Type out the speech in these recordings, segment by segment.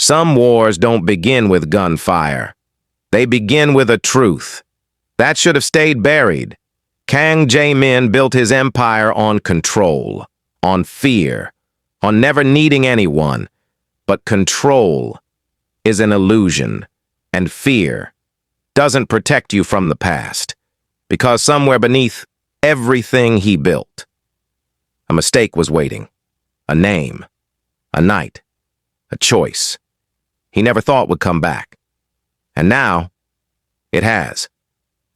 Some wars don't begin with gunfire. They begin with a truth. That should have stayed buried. Kang Jae-min built his empire on control, on fear, on never needing anyone. But control is an illusion, and fear doesn't protect you from the past, because somewhere beneath everything he built, a mistake was waiting, a name, a night, a choice he never thought would come back. And now, it has.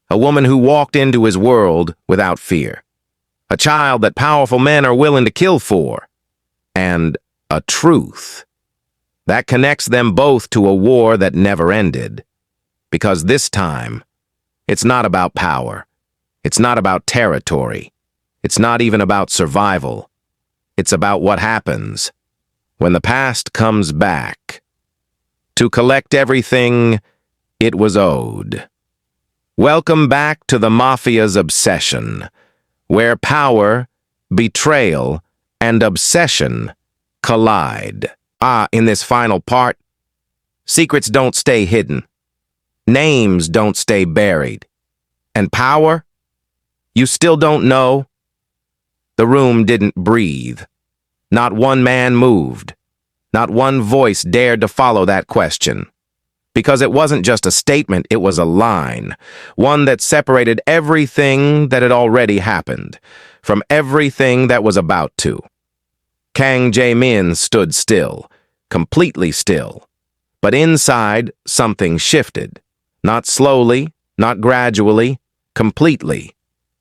A woman who walked into his world without fear. A child that powerful men are willing to kill for. And a truth that connects them both to a war that never ended. Because this time, it's not about power. It's not about territory. It's not even about survival. It's about what happens when the past comes back to collect everything it was owed. Welcome back to the Mafia's obsession, where power, betrayal, and obsession collide. In this final part, secrets don't stay hidden. Names don't stay buried. And power? You still don't know? The room didn't breathe. Not one man moved. Not one voice dared to follow that question. Because it wasn't just a statement, it was a line. One that separated everything that had already happened from everything that was about to. Kang Jae-min stood still, completely still. But inside, something shifted. Not slowly, not gradually, completely.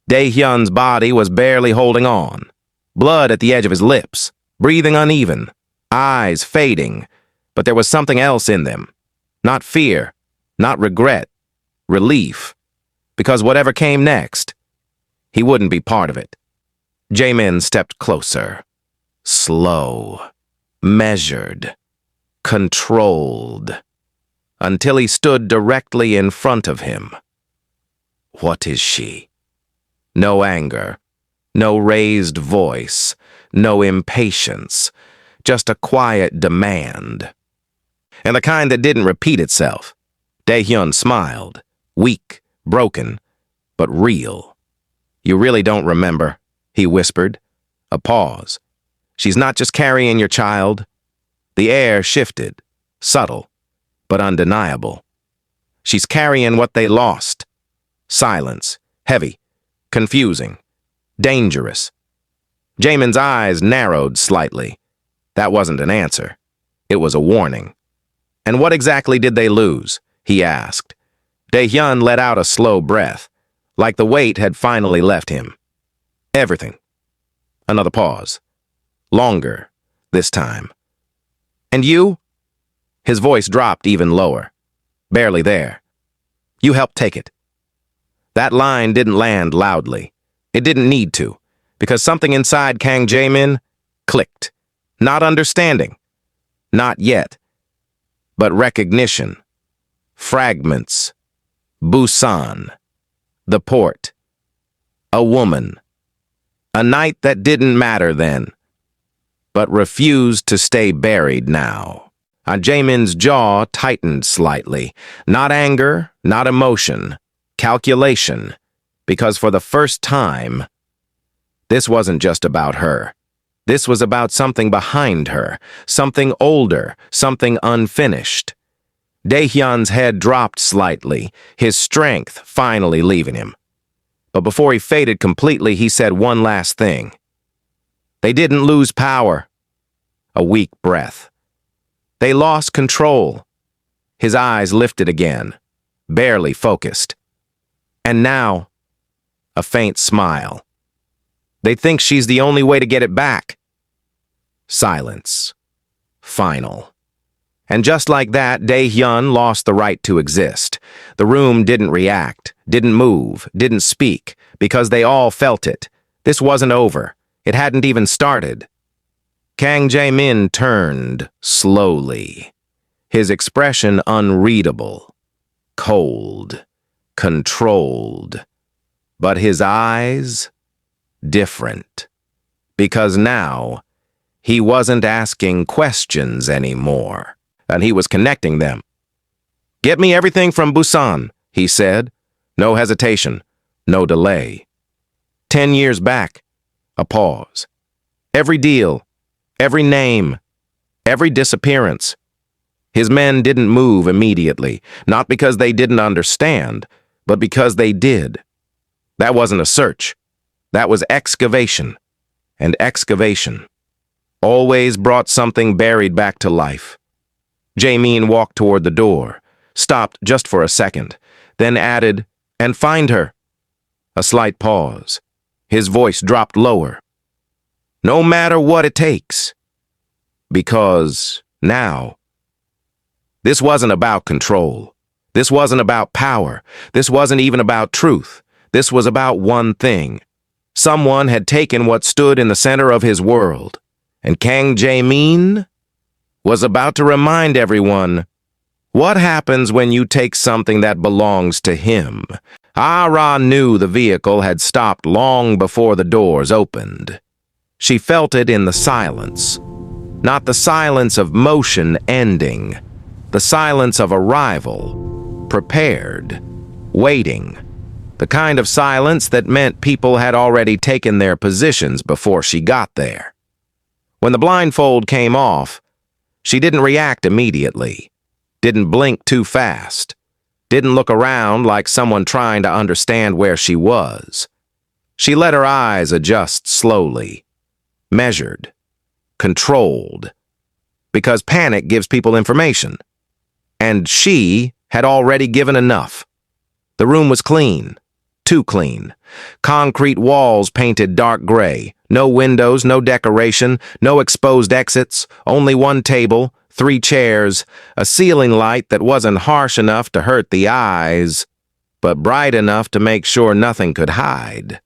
Dae-hyun's body was barely holding on. Blood at the edge of his lips, breathing uneven, eyes fading. But there was something else in them. Not fear, not regret, relief. Because whatever came next, he wouldn't be part of it. Jae-min stepped closer. Slow, measured, controlled, until he stood directly in front of him. What is she? No anger, no raised voice, no impatience, just a quiet demand. And the kind that didn't repeat itself. Dae-hyun smiled, weak, broken, but real. You really don't remember, he whispered. A pause. She's not just carrying your child. The air shifted, subtle, but undeniable. She's carrying what they lost. Silence, heavy, confusing, dangerous. Jaemin's eyes narrowed slightly. That wasn't an answer. It was a warning. And what exactly did they lose? He asked. Dae-hyun let out a slow breath, like the weight had finally left him. Everything. Another pause. Longer, this time. And you? His voice dropped even lower. Barely there. You helped take it. That line didn't land loudly. It didn't need to, because something inside Kang Jae-min clicked. Not understanding. Not yet. But recognition. Fragments. Busan. The port. A woman. A night that didn't matter then, but refused to stay buried now. Jaemin's jaw tightened slightly. Not anger, not emotion. Calculation. Because for the first time, this wasn't just about her. This was about something behind her, something older, something unfinished. Dae-hyun's head dropped slightly, his strength finally leaving him. But before he faded completely, he said one last thing. They didn't lose power. A weak breath. They lost control. His eyes lifted again, barely focused. And now, a faint smile. They think she's the only way to get it back. Silence. Final. And just like that, Dae-hyun lost the right to exist. The room didn't react, didn't move, didn't speak, because they all felt it. This wasn't over. It hadn't even started. Kang Jae-min turned slowly, his expression unreadable, cold, controlled. But his eyes, different. Because now, he wasn't asking questions anymore. and he was connecting them. "Get me everything from Busan," he said. No hesitation, no delay. 10 years back, a pause. Every deal, every name, every disappearance. His men didn't move immediately, not because they didn't understand, but because they did. That wasn't a search. That was excavation. And excavation always brought something buried back to life. Jae-min walked toward the door, stopped just for a second, then added, "And find her." A slight pause. His voice dropped lower. "No matter what it takes." Because now, this wasn't about control. This wasn't about power. This wasn't even about truth. This was about one thing. Someone had taken what stood in the center of his world, and Kang Jae-min was about to remind everyone, what happens when you take something that belongs to him? Ah-ra knew the vehicle had stopped long before the doors opened. She felt it in the silence. Not the silence of motion ending, the silence of arrival, prepared, waiting. The kind of silence that meant people had already taken their positions before she got there. When the blindfold came off, she didn't react immediately, didn't blink too fast, didn't look around like someone trying to understand where she was. She let her eyes adjust slowly, measured, controlled, because panic gives people information. And she had already given enough. The room was clean, too clean. Concrete walls painted dark gray, no windows, no decoration, no exposed exits, only one table, 3 chairs, a ceiling light that wasn't harsh enough to hurt the eyes, but bright enough to make sure nothing could hide.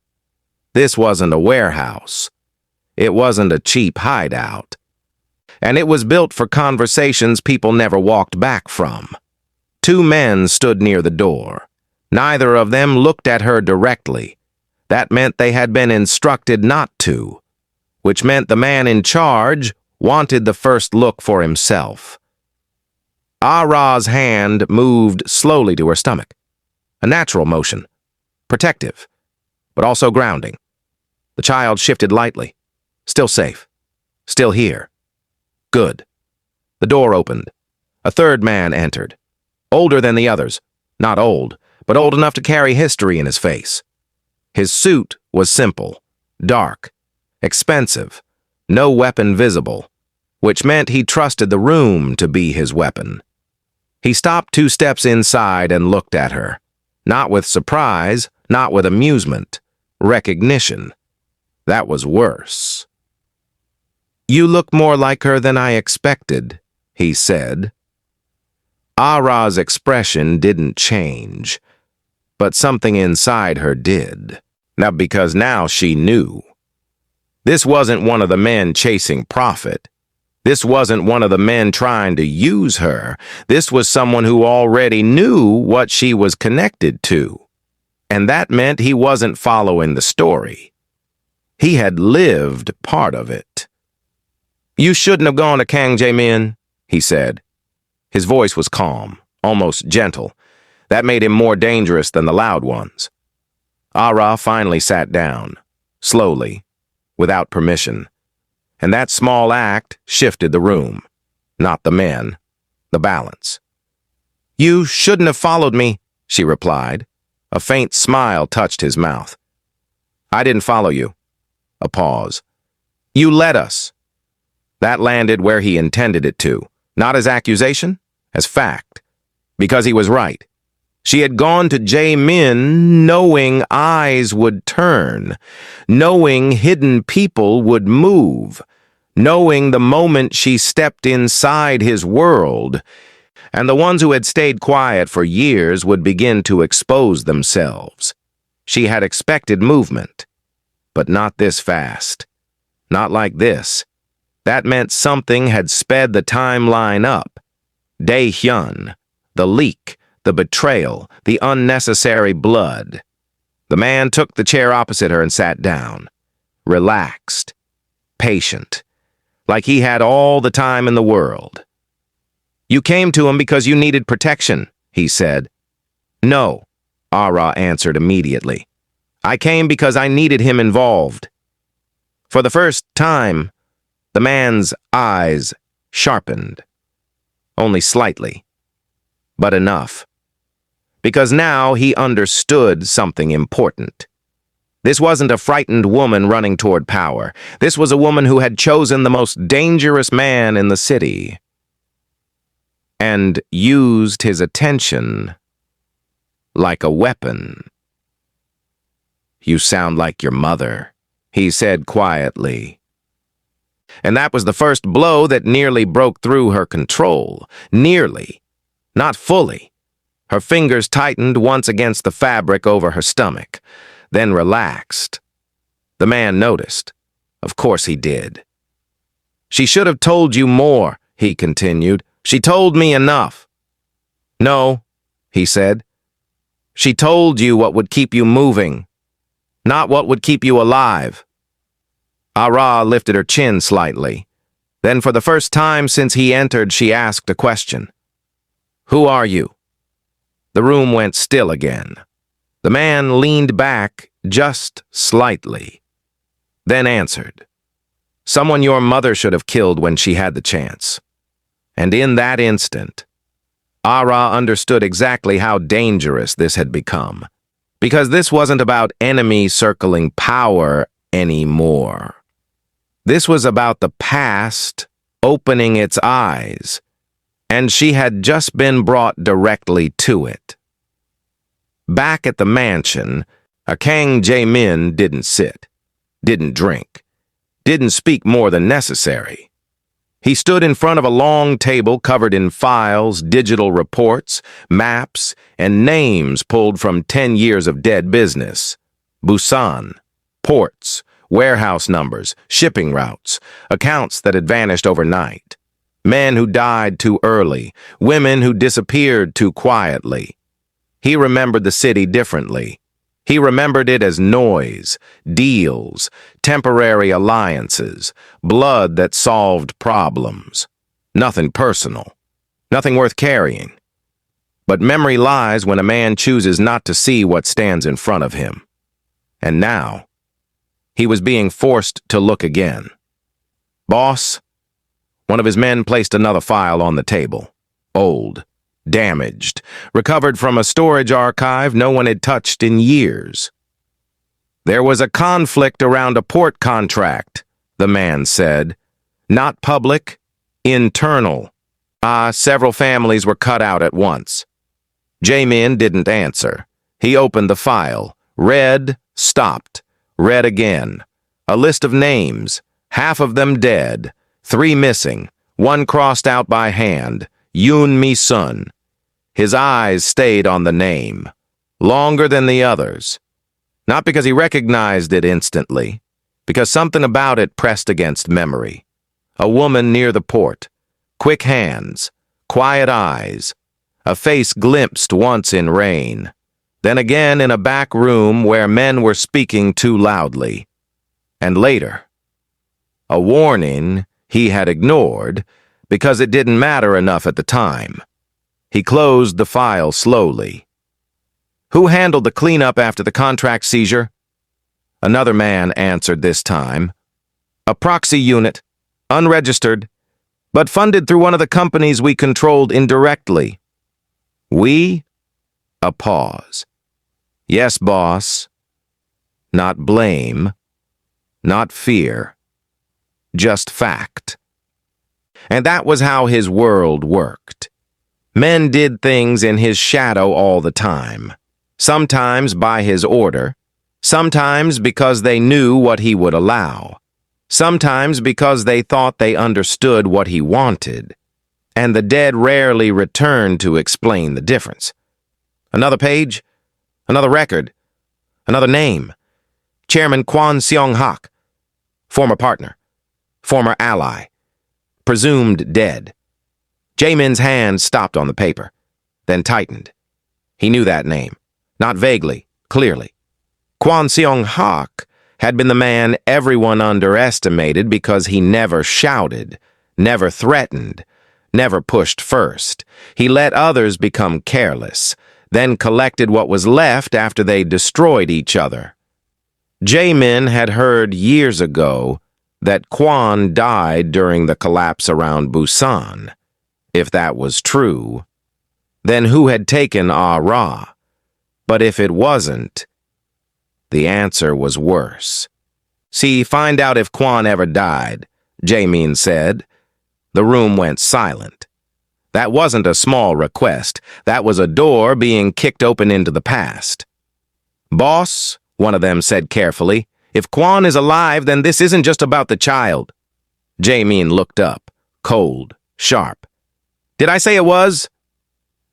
This wasn't a warehouse. It wasn't a cheap hideout. And it was built for conversations people never walked back from. 2 men stood near the door. Neither of them looked at her directly. That meant they had been instructed not to, which meant the man in charge wanted the first look for himself. Ah-ra's hand moved slowly to her stomach. A natural motion, protective, but also grounding. The child shifted lightly. Still safe. Still here. Good. The door opened. A 3rd man entered. Older than the others. Not old, but old enough to carry history in his face. His suit was simple, dark, expensive, no weapon visible, which meant he trusted the room to be his weapon. He stopped 2 steps inside and looked at her. Not with surprise, not with amusement. Recognition. That was worse. "You look more like her than I expected," he said. Ah-ra's expression didn't change, but something inside her did. Because now she knew. This wasn't one of the men chasing profit. This wasn't one of the men trying to use her. This was someone who already knew what she was connected to. And that meant he wasn't following the story. He had lived part of it. "You shouldn't have gone to Kang Jae-min," he said. His voice was calm, almost gentle. That made him more dangerous than the loud ones. Ah-ra finally sat down, slowly, without permission. And that small act shifted the room. Not the men, the balance. "You shouldn't have followed me," she replied. A faint smile touched his mouth. "I didn't follow you." A pause. "You led us." That landed where he intended it to, not as accusation, as fact. Because he was right. She had gone to Jae-min knowing eyes would turn, knowing hidden people would move, knowing the moment she stepped inside his world, and the ones who had stayed quiet for years would begin to expose themselves. She had expected movement, but not this fast. Not like this. That meant something had sped the timeline up. Dae-hyun, the leak, the betrayal, the unnecessary blood. The man took the chair opposite her and sat down. Relaxed. Patient. Like he had all the time in the world. You came to him because you needed protection, he said. No, Ah-ra answered immediately. I came because I needed him involved. For the first time, the man's eyes sharpened. Only slightly, but enough. Because now he understood something important. This wasn't a frightened woman running toward power. This was a woman who had chosen the most dangerous man in the city and used his attention like a weapon. You sound like your mother, he said quietly. And that was the first blow that nearly broke through her control. Nearly. Not fully. Her fingers tightened once against the fabric over her stomach, then relaxed. The man noticed. Of course he did. She should have told you more, he continued. She told me enough. No, he said. She told you what would keep you moving, not what would keep you alive. Ah-ra lifted her chin slightly. Then for the first time since he entered, she asked a question. Who are you? The room went still again. The man leaned back just slightly, then answered. Someone your mother should have killed when she had the chance. And in that instant, Ah-ra understood exactly how dangerous this had become. Because this wasn't about enemy circling power anymore. This was about the past opening its eyes, and she had just been brought directly to it. Back at the mansion, a Kang Jae-min didn't sit, didn't drink, didn't speak more than necessary. He stood in front of a long table covered in files, digital reports, maps, and names pulled from 10 years of dead business. Busan, ports, warehouse numbers, shipping routes, accounts that had vanished overnight. Men who died too early, women who disappeared too quietly. He remembered the city differently. He remembered it as noise, deals, temporary alliances, blood that solved problems. Nothing personal, nothing worth carrying. But memory lies when a man chooses not to see what stands in front of him. And now, he was being forced to look again. Boss? One of his men placed another file on the table. Old. Damaged, recovered from a storage archive no one had touched in years. There was a conflict around a port contract, the man said. Not public, internal. Several families were cut out at once. Jae-min didn't answer. He opened the file, read, stopped, read again. A list of names, half of them dead, 3 missing, 1 crossed out by hand, Yoon Ah-ra. His eyes stayed on the name, longer than the others. Not because he recognized it instantly, because something about it pressed against memory. A woman near the port, quick hands, quiet eyes, a face glimpsed once in rain, then again in a back room where men were speaking too loudly. And later, a warning he had ignored because it didn't matter enough at the time. He closed the file slowly. Who handled the cleanup after the contract seizure? Another man answered this time. A proxy unit, unregistered, but funded through one of the companies we controlled indirectly. We? A pause. Yes, boss. Not blame. Not fear. Just fact. And that was how his world worked. Men did things in his shadow all the time, sometimes by his order, sometimes because they knew what he would allow, sometimes because they thought they understood what he wanted, and the dead rarely returned to explain the difference. Another page, another record, another name. Chairman Kwon Seong-hak, former partner, former ally, presumed dead. Jae-min's hand stopped on the paper, then tightened. He knew that name, not vaguely, clearly. Kwon Seong-hak had been the man everyone underestimated because he never shouted, never threatened, never pushed first. He let others become careless, then collected what was left after they destroyed each other. Jae-min had heard years ago that Kwon died during the collapse around Busan. If that was true, then who had taken Ah-ra? But if it wasn't, the answer was worse. "See, find out if Kwon ever died," Jae-min said. The room went silent. That wasn't a small request. That was a door being kicked open into the past. "Boss," one of them said carefully, "if Kwon is alive, then this isn't just about the child." Jae-min looked up, cold, sharp. "Did I say it was?"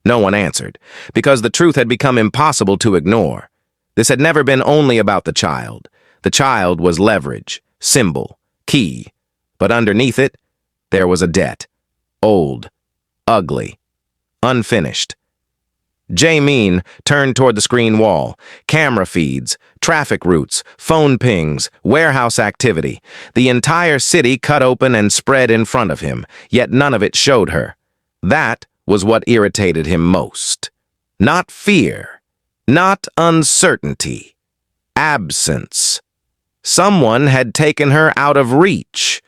No one answered, because the truth had become impossible to ignore. This had never been only about the child. The child was leverage, symbol, key. But underneath it, there was a debt. Old, ugly, unfinished. Jae-min turned toward the screen wall. Camera feeds, traffic routes, phone pings, warehouse activity. The entire city cut open and spread in front of him, yet none of it showed her. That was what irritated him most. Not fear, not uncertainty, absence. Someone had taken her out of reach,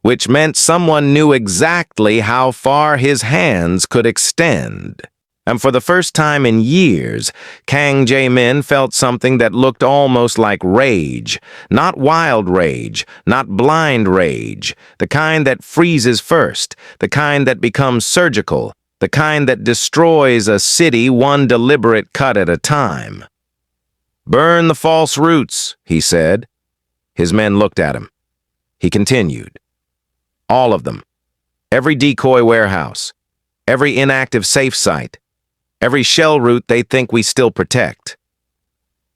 which meant someone knew exactly how far his hands could extend. And for the first time in years, Kang Jae-min felt something that looked almost like rage. Not wild rage, not blind rage, the kind that freezes first, the kind that becomes surgical, the kind that destroys a city one deliberate cut at a time. "Burn the false roots," he said. His men looked at him. He continued. "All of them. Every decoy warehouse. Every inactive safe site. Every shell route they think we still protect."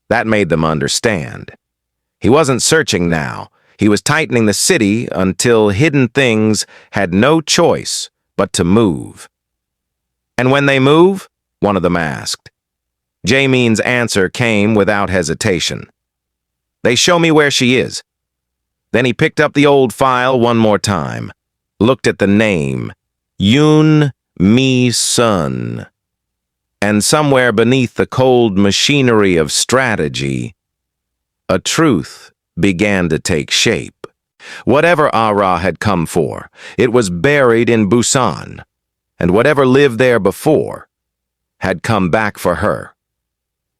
That made them understand. He wasn't searching now. He was tightening the city until hidden things had no choice but to move. "And when they move?" one of them asked. Jae-min's answer came without hesitation. "They show me where she is." Then he picked up the old file one more time, looked at the name, Yoon Mi-sun. And somewhere beneath the cold machinery of strategy, a truth began to take shape. Whatever Ah-ra had come for, it was buried in Busan, and whatever lived there before had come back for her.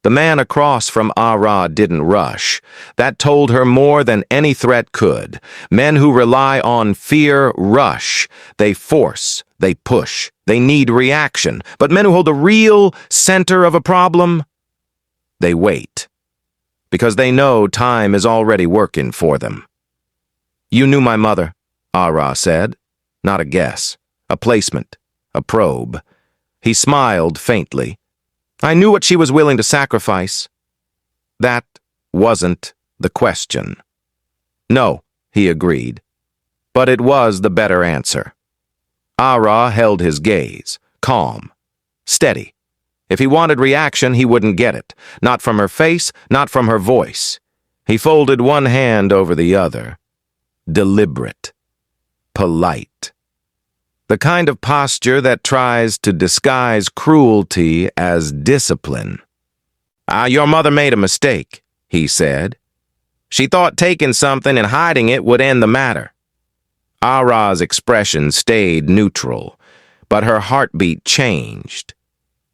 The man across from Ah-ra didn't rush. That told her more than any threat could. Men who rely on fear rush. They force. They push. They need reaction. But men who hold the real center of a problem, they wait. Because they know time is already working for them. "You knew my mother," Ah-ra said. Not a guess. A placement. A probe. He smiled faintly. "I knew what she was willing to sacrifice." That wasn't the question. "No," he agreed. But it was the better answer. Ah-ra held his gaze, calm, steady. If he wanted reaction, he wouldn't get it. Not from her face, not from her voice. He folded one hand over the other. Deliberate. Polite. The kind of posture that tries to disguise cruelty as discipline. Your mother made a mistake," he said. "She thought taking something and hiding it would end the matter." Ah-ra's expression stayed neutral, but her heartbeat changed.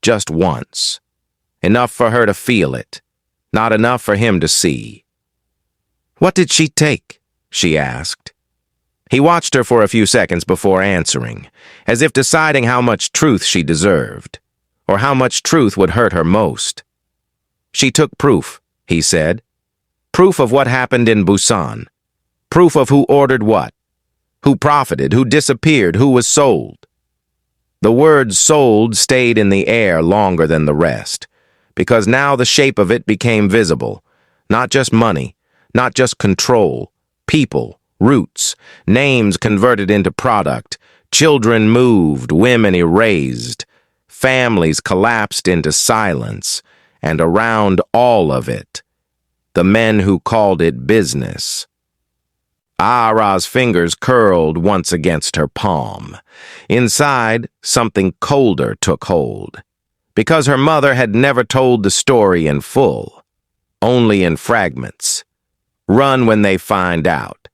Just once. Enough for her to feel it, not enough for him to see. "What did she take?" she asked. He watched her for a few seconds before answering, as if deciding how much truth she deserved, or how much truth would hurt her most. "She took proof," he said. "Proof of what happened in Busan. Proof of who ordered what, who profited, who disappeared, who was sold." The word "sold" stayed in the air longer than the rest, because now the shape of it became visible. Not just money, not just control, people, roots, names converted into product, children moved, women erased, families collapsed into silence, and around all of it, the men who called it business. Ah-ra's fingers curled once against her palm. Inside, something colder took hold. Because her mother had never told the story in full, only in fragments. Run when they find out.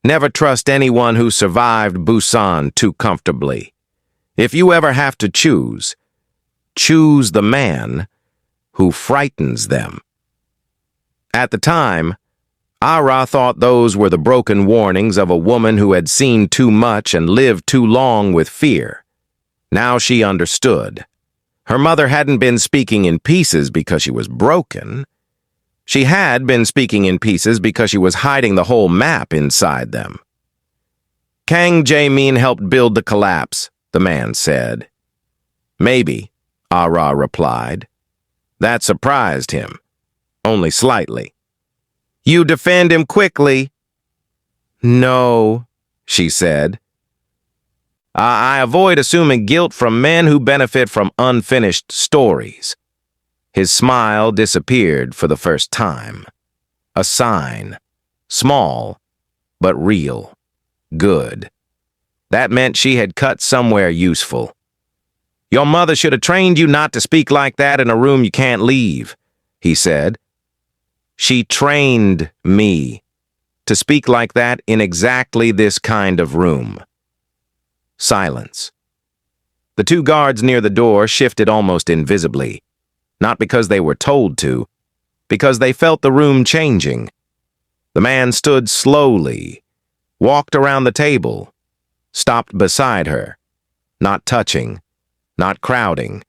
Never trust anyone who survived Busan too comfortably. If you ever have to choose the man who frightens them. At the time, Ah-ra thought those were the broken warnings of a woman who had seen too much and lived too long with fear. Now she understood. Her mother hadn't been speaking in pieces because she was broken. She had been speaking in pieces because she was hiding the whole map inside them. Kang Jae-min helped build the collapse, the man said. Maybe, Ah-ra replied. That surprised him, only slightly. You defend him quickly. No, she said. I avoid assuming guilt from men who benefit from unfinished stories. His smile disappeared for the first time. A sign. Small, but real. Good. That meant she had cut somewhere useful. Your mother should have trained you not to speak like that in a room you can't leave, he said. She trained me to speak like that in exactly this kind of room. Silence. The two guards near the door shifted almost invisibly, not because they were told to, because they felt the room changing. The man stood slowly, walked around the table, stopped beside her, not touching, not crowding,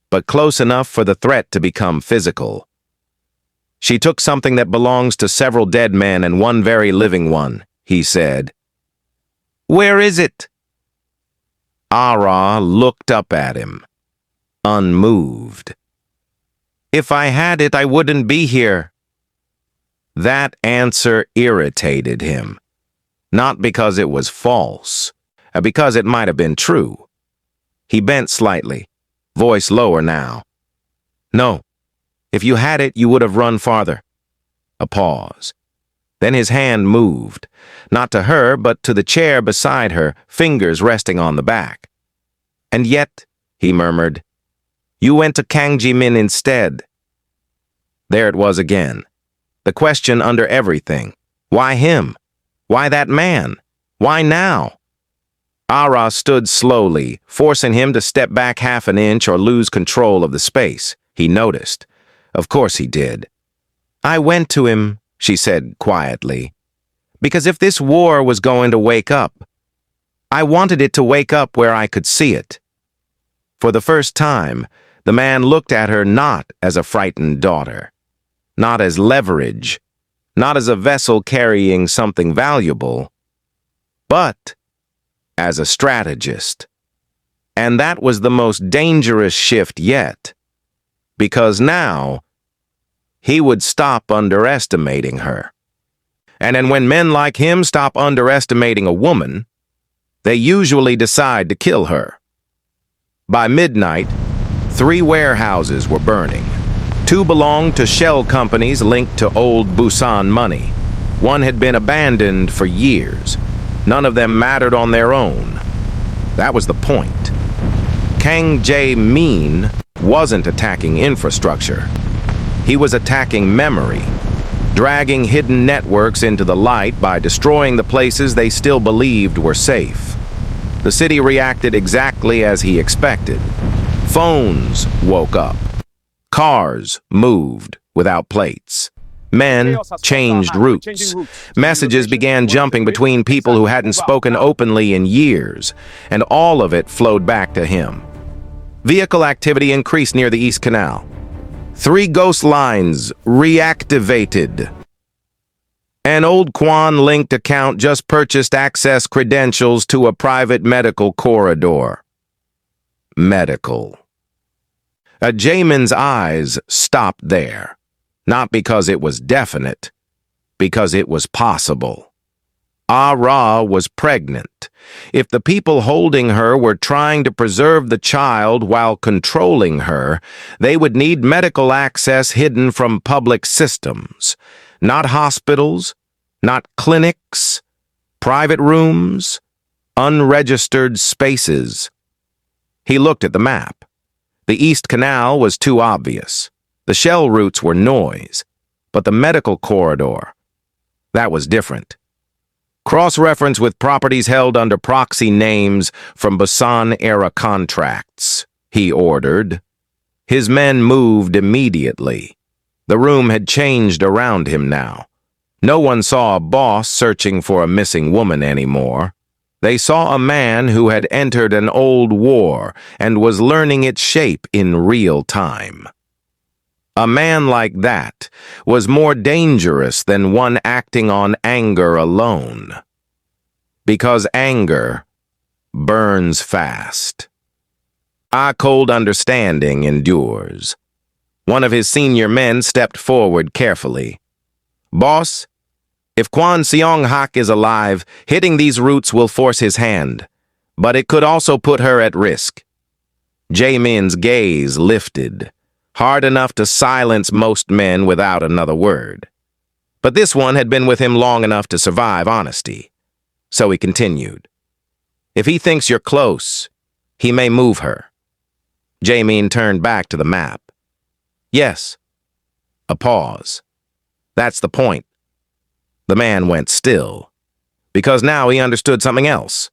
but close enough for the threat to become physical. She took something that belongs to several dead men and one very living one, he said. Where is it? Ah-ra looked up at him, unmoved. If I had it, I wouldn't be here. That answer irritated him, not because it was false, because it might have been true. He bent slightly, voice lower now. No. If you had it, you would have run farther. A pause. Then his hand moved, not to her, but to the chair beside her, fingers resting on the back. And yet, he murmured, you went to Kang Jae-min instead. There it was again. The question under everything. Why him? Why that man? Why now? Ah-ra stood slowly, forcing him to step back half an inch or lose control of the space. He noticed. Of course he did. I went to him, she said quietly, because if this war was going to wake up, I wanted it to wake up where I could see it. For the first time, the man looked at her not as a frightened daughter, not as leverage, not as a vessel carrying something valuable, but as a strategist. And that was the most dangerous shift yet. Because now, he would stop underestimating her. And then when men like him stop underestimating a woman, they usually decide to kill her. By midnight, 3 warehouses were burning. 2 belonged to shell companies linked to old Busan money. 1 had been abandoned for years. None of them mattered on their own. That was the point. Kang Jae-min wasn't attacking infrastructure. He was attacking memory, dragging hidden networks into the light by destroying the places they still believed were safe. The city reacted exactly as he expected. Phones woke up. Cars moved without plates. Men changed routes. Messages began jumping between people who hadn't spoken openly in years, and all of it flowed back to him. Vehicle activity increased near the East Canal. 3 ghost lines reactivated. An old Kwan-linked account just purchased access credentials to a private medical corridor. Medical. Jaemin's eyes stopped there. Not because it was definite, because it was possible. Ah-ra was pregnant. If the people holding her were trying to preserve the child while controlling her, they would need medical access hidden from public systems. Not hospitals, not clinics, Private rooms, unregistered spaces. He looked at the map. The East Canal was too obvious. The shell routes were noise, but the medical corridor, that was different. Cross-reference with properties held under proxy names from Busan-era contracts, he ordered. His men moved immediately. The room had changed around him now. No one saw a boss searching for a missing woman anymore. They saw a man who had entered an old war and was learning its shape in real time. A man like that was more dangerous than one acting on anger alone. Because anger burns fast. A cold understanding endures. One of his senior men stepped forward carefully. Boss, if Kwon Seong-hak is alive, hitting these routes will force his hand, but it could also put her at risk. Jae-min's gaze lifted, hard enough to silence most men without another word. But this one had been with him long enough to survive honesty. So he continued. If he thinks you're close, he may move her. Jae-min turned back to the map. Yes. A pause. That's the point. The man went still, because now he understood something else.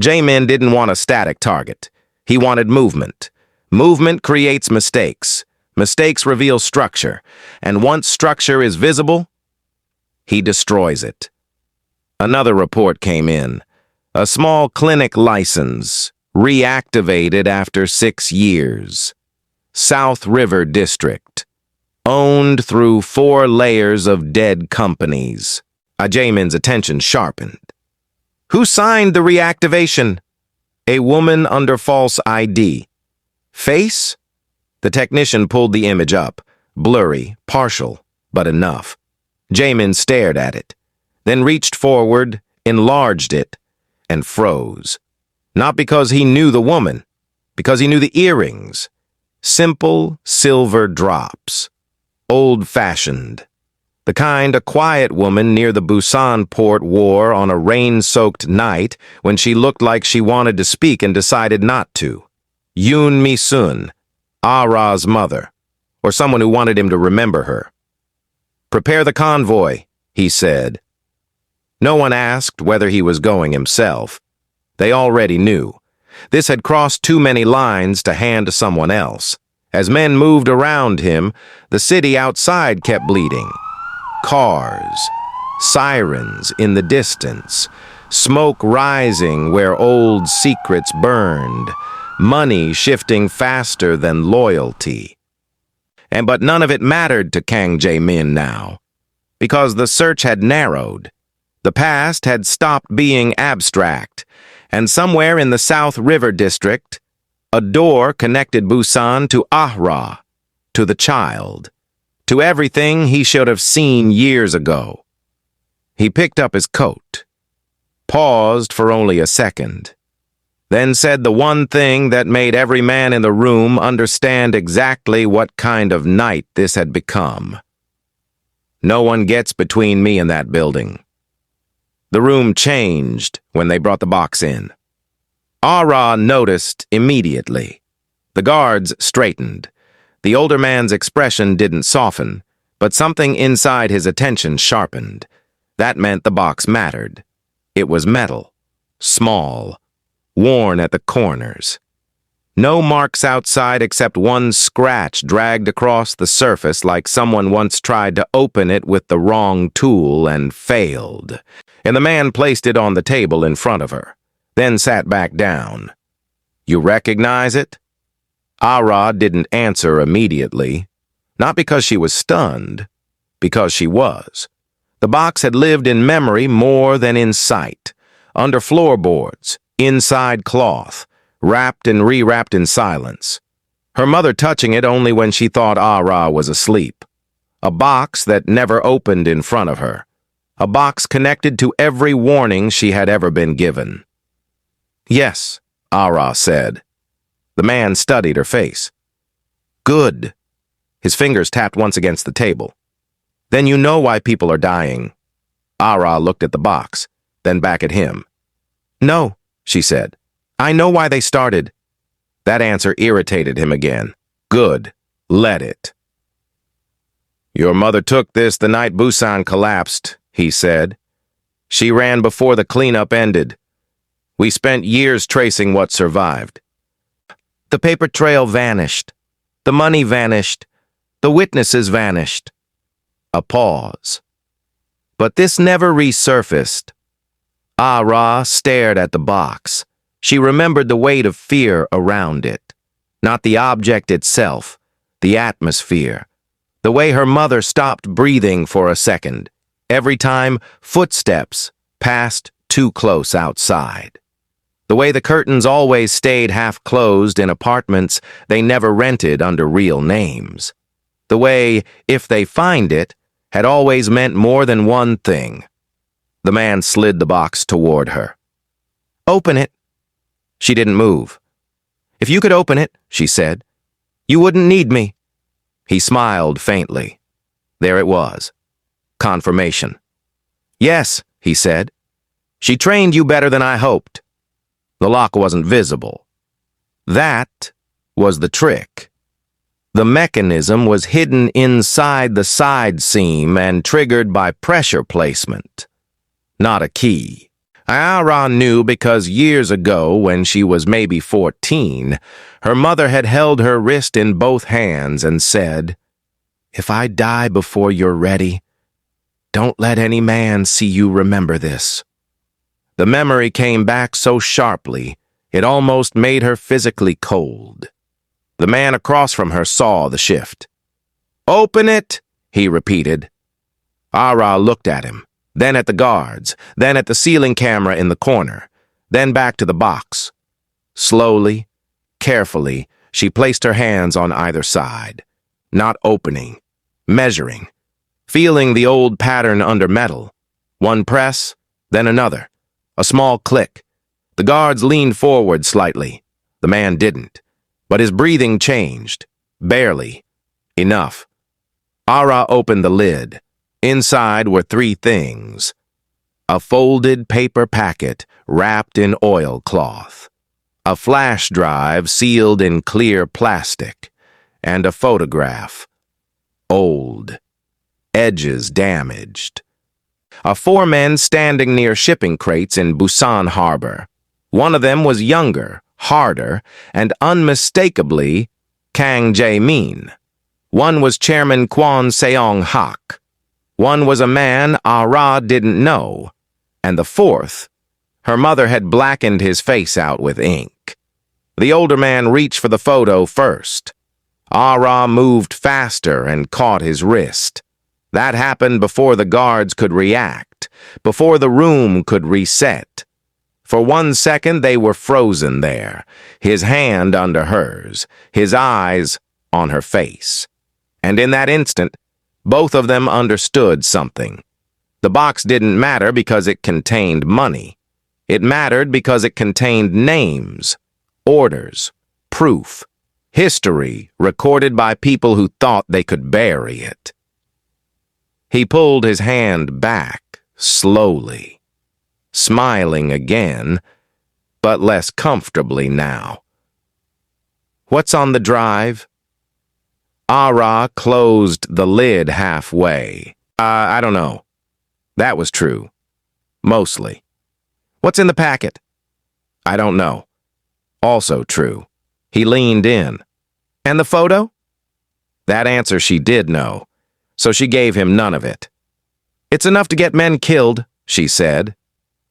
Jae-min didn't want a static target. He wanted movement. Movement creates mistakes. Mistakes reveal structure, and once structure is visible, he destroys it. Another report came in. A small clinic license, reactivated after 6 years. South River District. Owned through 4 layers of dead companies. Jae-min's attention sharpened. Who signed the reactivation? A woman under false ID. Face? The technician pulled the image up. Blurry, partial, but enough. Jae-min stared at it, then reached forward, enlarged it, and froze. Not because he knew the woman, because he knew the earrings. Simple silver drops. Old-fashioned. The kind a quiet woman near the Busan port wore on a rain-soaked night when she looked like she wanted to speak and decided not to. Yoon Mi-sun, Ah-ra's mother, or someone who wanted him to remember her. Prepare the convoy, he said. No one asked whether he was going himself. They already knew. This had crossed too many lines to hand to someone else. As men moved around him, the city outside kept bleeding. Cars, sirens in the distance, smoke rising where old secrets burned, money shifting faster than loyalty. But none of it mattered to Kang Jae-min now, because the search had narrowed. The past had stopped being abstract, and somewhere in the South River District, a door connected Busan to Ah-ra, to the child, to everything he should have seen years ago. He picked up his coat, paused for only a second, then said the one thing that made every man in the room understand exactly what kind of night this had become. No one gets between me and that building. The room changed when they brought the box in. Ah-ra noticed immediately. The guards straightened. The older man's expression didn't soften, but something inside his attention sharpened. That meant the box mattered. It was metal, small, worn at the corners. No marks outside except one scratch dragged across the surface like someone once tried to open it with the wrong tool and failed. And the man placed it on the table in front of her, then sat back down. You recognize it? Ah-ra didn't answer immediately, not because she was stunned, because she was. The box had lived in memory more than in sight, under floorboards, inside cloth, wrapped and rewrapped in silence. Her mother touching it only when she thought Ah-ra was asleep. A box that never opened in front of her. A box connected to every warning she had ever been given. Yes, Ah-ra said. The man studied her face. Good. His fingers tapped once against the table. Then you know why people are dying. Ah-ra looked at the box, then back at him. "No," she said. "I know why they started." That answer irritated him again. "Good. Let it." "Your mother took this the night Busan collapsed," he said. "She ran before the cleanup ended. We spent years tracing what survived. The paper trail vanished. The money vanished. The witnesses vanished." A pause. But this never resurfaced. Ah-ra stared at the box. She remembered the weight of fear around it. Not the object itself, the atmosphere. The way her mother stopped breathing for a second, every time footsteps passed too close outside. The way the curtains always stayed half-closed in apartments they never rented under real names. The way, if they find it, had always meant more than one thing. The man slid the box toward her. "Open it." She didn't move. "If you could open it," she said, "you wouldn't need me." He smiled faintly. There it was. Confirmation. "Yes," he said. "She trained you better than I hoped." The lock wasn't visible. That was the trick. The mechanism was hidden inside the side seam and triggered by pressure placement. Not a key. Ah-ra knew because years ago, when she was maybe 14, her mother had held her wrist in both hands and said, "If I die before you're ready, don't let any man see you remember this." The memory came back so sharply, it almost made her physically cold. The man across from her saw the shift. "Open it," he repeated. Ah-ra looked at him, then at the guards, then at the ceiling camera in the corner, then back to the box. Slowly, carefully, she placed her hands on either side, not opening, measuring, feeling the old pattern under metal. One press, then another. A small click. The guards leaned forward slightly. The man didn't. But his breathing changed. Barely. Enough. Ah-ra opened the lid. Inside were three things. A folded paper packet wrapped in oilcloth. A flash drive sealed in clear plastic. And a photograph. Old. Edges damaged. Of 4 men standing near shipping crates in Busan Harbor. One of them was younger, harder, and unmistakably Kang Jae-min. One was Chairman Kwon Seong-hak. One was a man Ah-ra didn't know. And the fourth, her mother had blackened his face out with ink. The older man reached for the photo first. Ah-ra moved faster and caught his wrist. That happened before the guards could react, before the room could reset. For 1 second they were frozen there, his hand under hers, his eyes on her face. And in that instant, both of them understood something. The box didn't matter because it contained money. It mattered because it contained names, orders, proof, history recorded by people who thought they could bury it. He pulled his hand back, slowly, smiling again, but less comfortably now. "What's on the drive?" Ah-ra closed the lid halfway. I don't know." That was true. Mostly. "What's in the packet?" "I don't know." Also true. He leaned in. "And the photo?" That answer she did know, so she gave him none of it. "It's enough to get men killed," she said.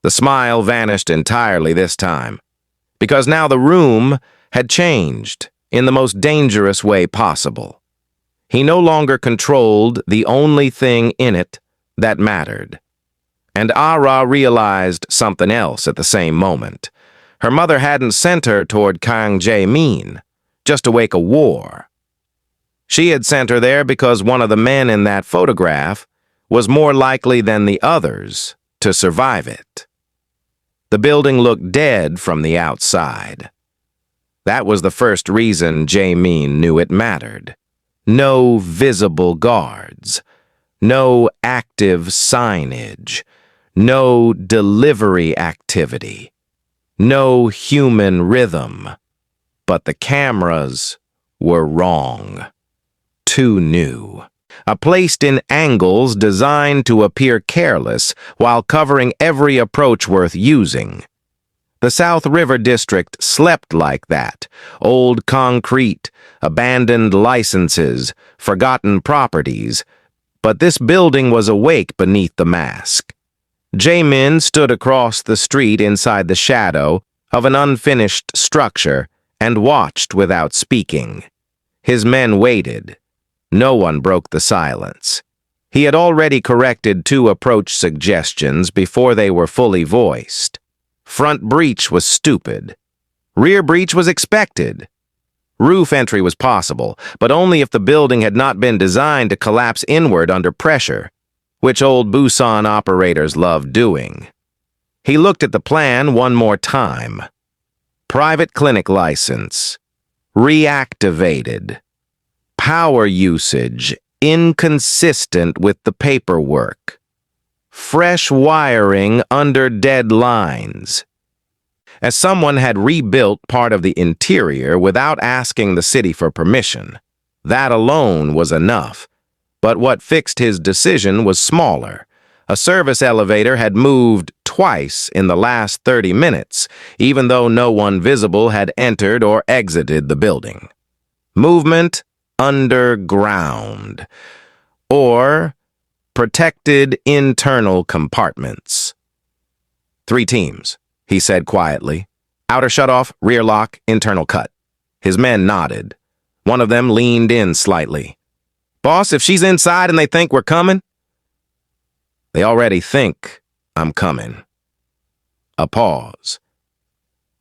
The smile vanished entirely this time, because now the room had changed in the most dangerous way possible. He no longer controlled the only thing in it that mattered. And Ah-ra realized something else at the same moment. Her mother hadn't sent her toward Kang Jae-min just to wake a war. She had sent her there because one of the men in that photograph was more likely than the others to survive it. The building looked dead from the outside. That was the first reason Jae-min knew it mattered. No visible guards. No active signage. No delivery activity. No human rhythm. But the cameras were wrong. Too new. Placed in angles designed to appear careless while covering every approach worth using. The South River District slept like that. Old concrete, abandoned licenses, forgotten properties. But this building was awake beneath the mask. Jae-min stood across the street inside the shadow of an unfinished structure and watched without speaking. His men waited. No one broke the silence. He had already corrected 2 approach suggestions before they were fully voiced. Front breach was stupid. Rear breach was expected. Roof entry was possible, but only if the building had not been designed to collapse inward under pressure, which old Busan operators loved doing. He looked at the plan one more time. Private clinic license. Reactivated. Power usage inconsistent with the paperwork. Fresh wiring under dead lines. As someone had rebuilt part of the interior without asking the city for permission. That alone was enough. But what fixed his decision was smaller. A service elevator had moved twice in the last 30 minutes, even though no one visible had entered or exited the building. Movement underground, or protected internal compartments. 3 teams, he said quietly. Outer shutoff, rear lock, internal cut. His men nodded. One of them leaned in slightly. Boss, if she's inside and they think we're coming? They already think I'm coming. A pause.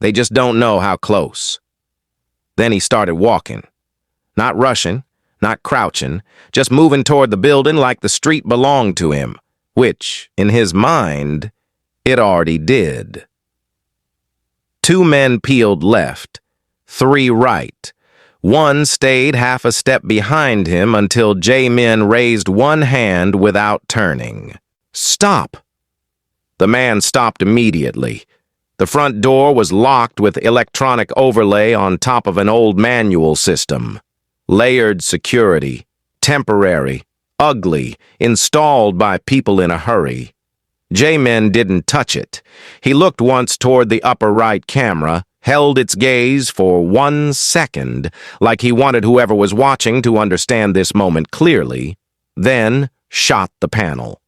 They just don't know how close. Then he started walking. Not rushing, not crouching, just moving toward the building like the street belonged to him, which, in his mind, it already did. 2 men peeled left, 3 right. One stayed half a step behind him until Jae-min raised one hand without turning. Stop! The man stopped immediately. The front door was locked with electronic overlay on top of an old manual system. Layered security, temporary, ugly, installed by people in a hurry. Jae-min didn't touch it. He looked once toward the upper right camera, held its gaze for 1 second, like he wanted whoever was watching to understand this moment clearly, then shot the panel.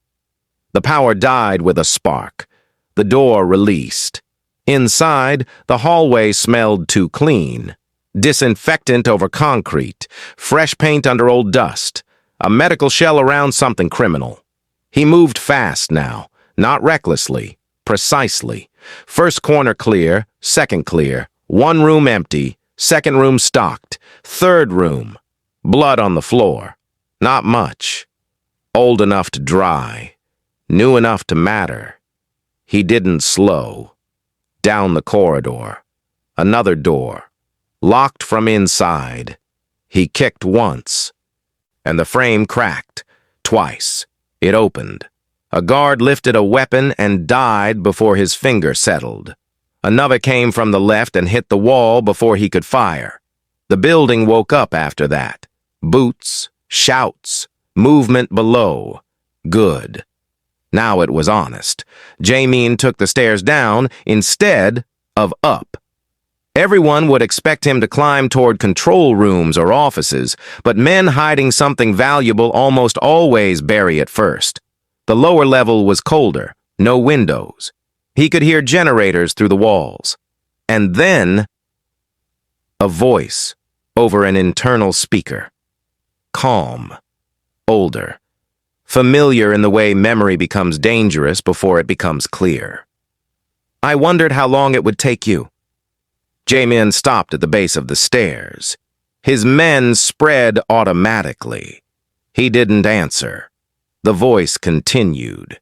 The power died with a spark. The door released. Inside, the hallway smelled too clean. Disinfectant over concrete, fresh paint under old dust, a medical shell around something criminal. He moved fast now, not recklessly, precisely. First corner clear, second clear, 1 room empty, second room stocked, third room. Blood on the floor. Not much. Old enough to dry. New enough to matter. He didn't slow. Down the corridor. Another door. Locked from inside. He kicked once, and the frame cracked. Twice. It opened. A guard lifted a weapon and died before his finger settled. Another came from the left and hit the wall before he could fire. The building woke up after that. Boots, shouts, movement below. Good. Now it was honest. Jae-min took the stairs down instead of up. Everyone would expect him to climb toward control rooms or offices, but men hiding something valuable almost always bury it first. The lower level was colder, no windows. He could hear generators through the walls. And then, a voice over an internal speaker. Calm, older, familiar in the way memory becomes dangerous before it becomes clear. I wondered how long it would take you. Jae-min stopped at the base of the stairs. His men spread automatically. He didn't answer. The voice continued.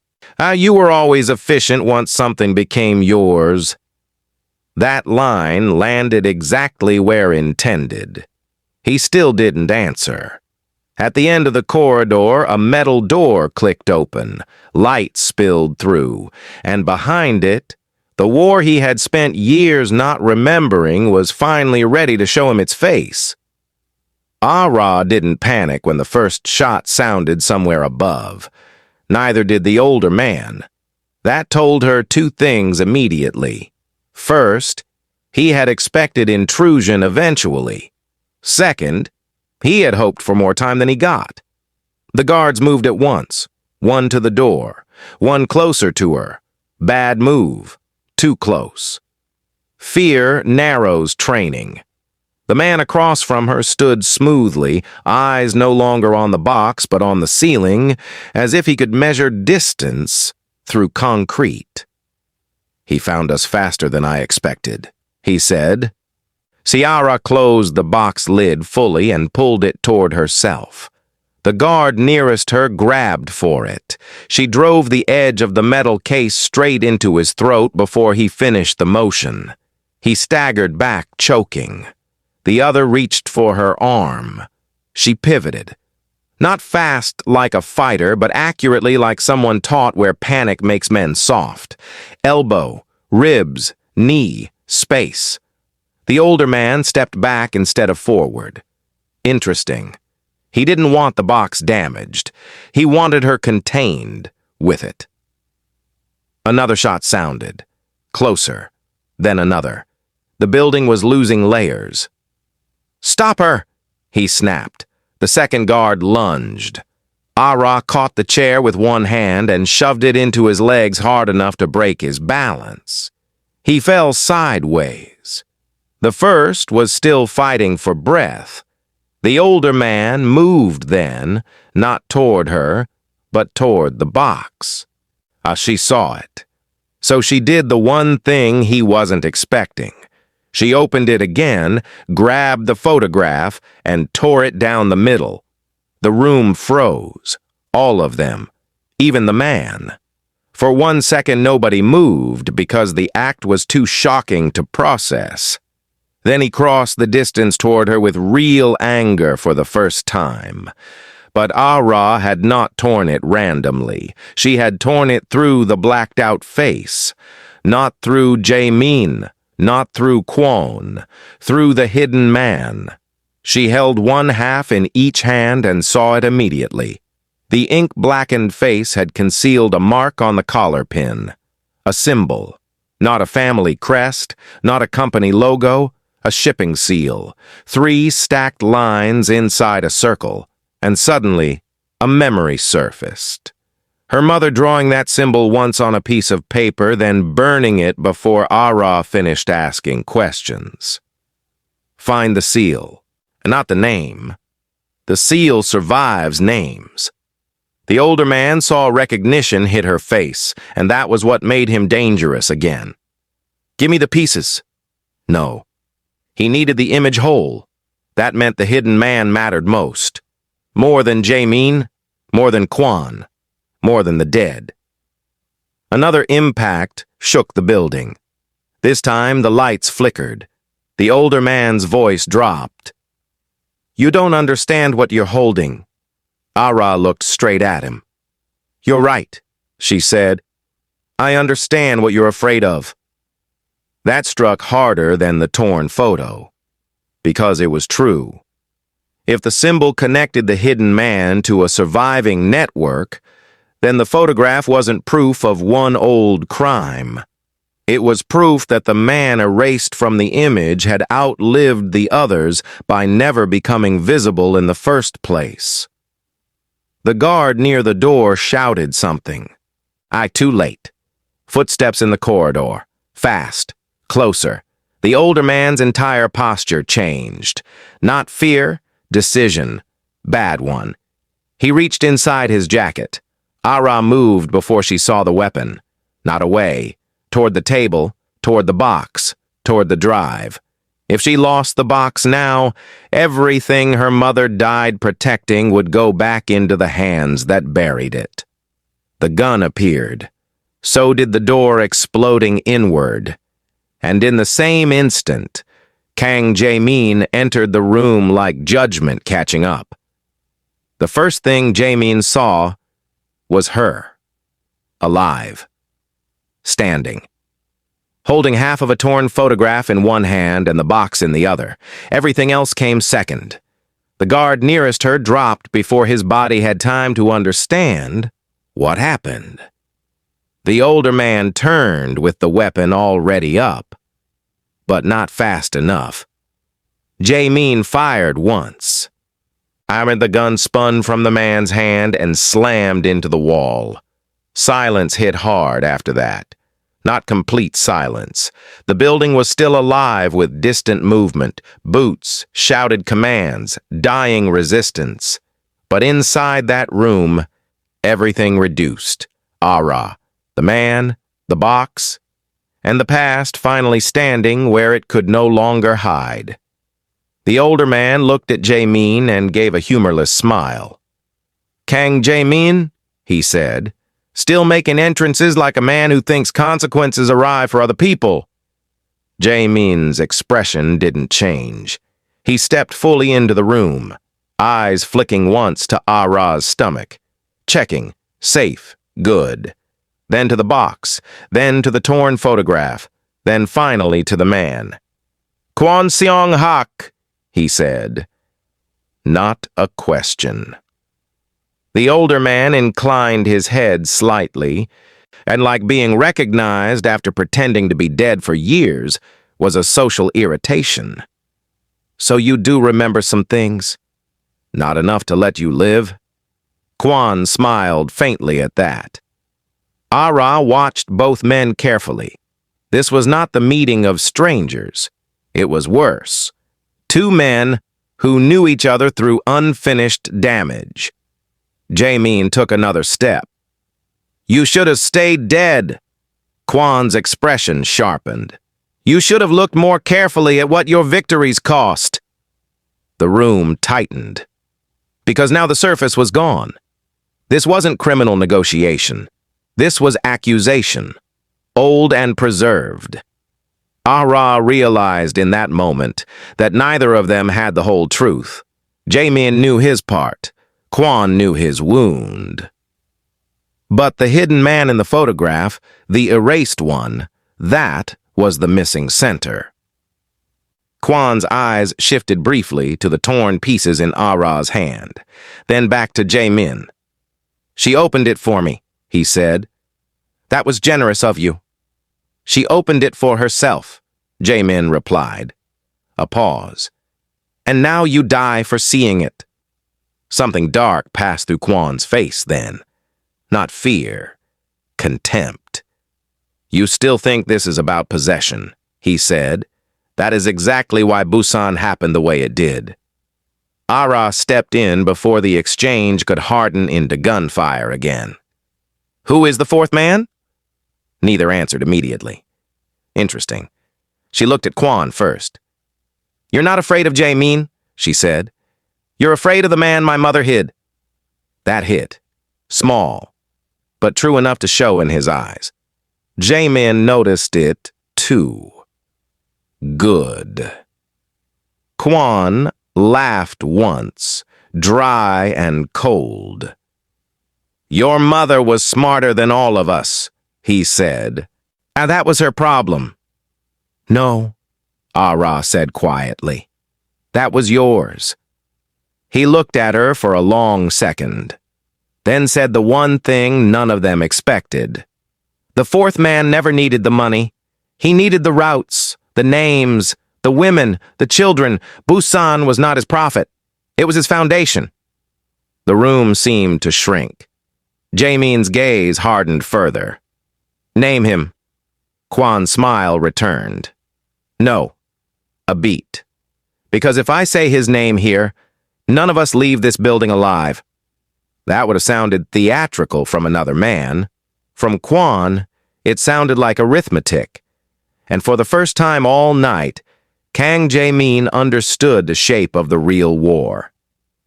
You were always efficient once something became yours. That line landed exactly where intended. He still didn't answer. At the end of the corridor, a metal door clicked open, light spilled through, and behind it, the war he had spent years not remembering was finally ready to show him its face. Ah-ra didn't panic when the first shot sounded somewhere above. Neither did the older man. That told her two things immediately. First, he had expected intrusion eventually. Second, he had hoped for more time than he got. The guards moved at once, one to the door, one closer to her. Bad move, too close. Fear narrows training. The man across from her stood smoothly, eyes no longer on the box but on the ceiling, as if he could measure distance through concrete. "He found us faster than I expected," he said. Ah-ra closed the box lid fully and pulled it toward herself. The guard nearest her grabbed for it. She drove the edge of the metal case straight into his throat before he finished the motion. He staggered back, choking. The other reached for her arm. She pivoted. Not fast like a fighter, but accurately like someone taught where panic makes men soft. Elbow, ribs, knee, space. The older man stepped back instead of forward. Interesting. He didn't want the box damaged. He wanted her contained with it. Another shot sounded. Closer. Then another. The building was losing layers. "Stop her!" he snapped. The second guard lunged. Ah-ra caught the chair with one hand and shoved it into his legs hard enough to break his balance. He fell sideways. The first was still fighting for breath. The older man moved then, not toward her, but toward the box. She saw it. So she did the one thing he wasn't expecting. She opened it again, grabbed the photograph, and tore it down the middle. The room froze. All of them. Even the man. For 1 second nobody moved because the act was too shocking to process. Then he crossed the distance toward her with real anger for the first time. But Ah-ra had not torn it randomly. She had torn it through the blacked-out face. Not through Jae-min, not through Kwon, through the hidden man. She held one half in each hand and saw it immediately. The ink-blackened face had concealed a mark on the collar pin. A symbol. Not a family crest, not a company logo, a shipping seal. 3 stacked lines inside a circle. And suddenly, a memory surfaced. Her mother drawing that symbol once on a piece of paper, then burning it before Ah-ra finished asking questions. Find the seal. Not the name. The seal survives names. The older man saw recognition hit her face, and that was what made him dangerous again. "Give me the pieces." No. He needed the image whole. That meant the hidden man mattered most. More than Jae-min, more than Kwon, more than the dead. Another impact shook the building. This time the lights flickered. The older man's voice dropped. "You don't understand what you're holding." Ah-ra looked straight at him. "You're right," she said. "I understand what you're afraid of." That struck harder than the torn photo, because it was true. If the symbol connected the hidden man to a surviving network, then the photograph wasn't proof of one old crime. It was proof that the man erased from the image had outlived the others by never becoming visible in the first place. The guard near the door shouted something. Too late. Footsteps in the corridor. Fast. Closer. The older man's entire posture changed. Not fear, decision. Bad one. He reached inside his jacket. Ah-ra moved before she saw the weapon. Not away. Toward the table, toward the box, toward the drive. If she lost the box now, everything her mother died protecting would go back into the hands that buried it. The gun appeared. So did the door exploding inward. And in the same instant, Kang Jae-min entered the room like judgment catching up. The first thing Jae-min saw was her, alive, standing, holding half of a torn photograph in one hand and the box in the other. Everything else came second. The guard nearest her dropped before his body had time to understand what happened. The older man turned with the weapon already up, but not fast enough. Jae-min fired once. The gun spun from the man's hand and slammed into the wall. Silence hit hard after that. Not complete silence. The building was still alive with distant movement, boots, shouted commands, dying resistance. But inside that room, everything reduced. Ah-ra, the man, the box, and the past finally standing where it could no longer hide. The older man looked at Jae-min and gave a humorless smile. "Kang Jae-min," he said, "still making entrances like a man who thinks consequences arrive for other people." Jae-min's expression didn't change. He stepped fully into the room, eyes flicking once to Ah-ra's stomach, checking, safe, good. Then to the box, then to the torn photograph, then finally to the man. "Kwon Seong-hak," he said. Not a question. The older man inclined his head slightly, and like being recognized after pretending to be dead for years was a social irritation. "So you do remember some things? Not enough to let you live?" Kwon smiled faintly at that. Ah-ra watched both men carefully. This was not the meeting of strangers. It was worse. Two men who knew each other through unfinished damage. Jae-min took another step. "You should have stayed dead." Kwon's expression sharpened. "You should have looked more carefully at what your victories cost." The room tightened. Because now the surface was gone. This wasn't criminal negotiation. This was accusation, old and preserved. Ah-ra realized in that moment that neither of them had the whole truth. Jae-min knew his part. Kwon knew his wound. But the hidden man in the photograph, the erased one, that was the missing center. Kwon's eyes shifted briefly to the torn pieces in Ah-ra's hand, then back to Jae-min. "She opened it for me," he said. "That was generous of you." "She opened it for herself," Jae-min replied. A pause. "And now you die for seeing it." Something dark passed through Kwon's face then. Not fear, contempt. "You still think this is about possession," he said. "That is exactly why Busan happened the way it did." Ah-ra stepped in before the exchange could harden into gunfire again. "Who is the fourth man?" Neither answered immediately. Interesting. She looked at Kwon first. "You're not afraid of Jae-min," she said. "You're afraid of the man my mother hid." That hit. Small, but true enough to show in his eyes. Jae-min noticed it, too. Good. Kwon laughed once, dry and cold. "Your mother was smarter than all of us," he said. "And that was her problem." "No," Ah-ra said quietly. "That was yours." He looked at her for a long second, then said the one thing none of them expected. "The fourth man never needed the money. He needed the routes, the names, the women, the children. Busan was not his profit. It was his foundation." The room seemed to shrink. Jae-min's gaze hardened further. "Name him." Kwon's smile returned. "No, a beat. Because if I say his name here, none of us leave this building alive." That would have sounded theatrical from another man. From Kwon, it sounded like arithmetic. And for the first time all night, Kang Jae-min understood the shape of the real war.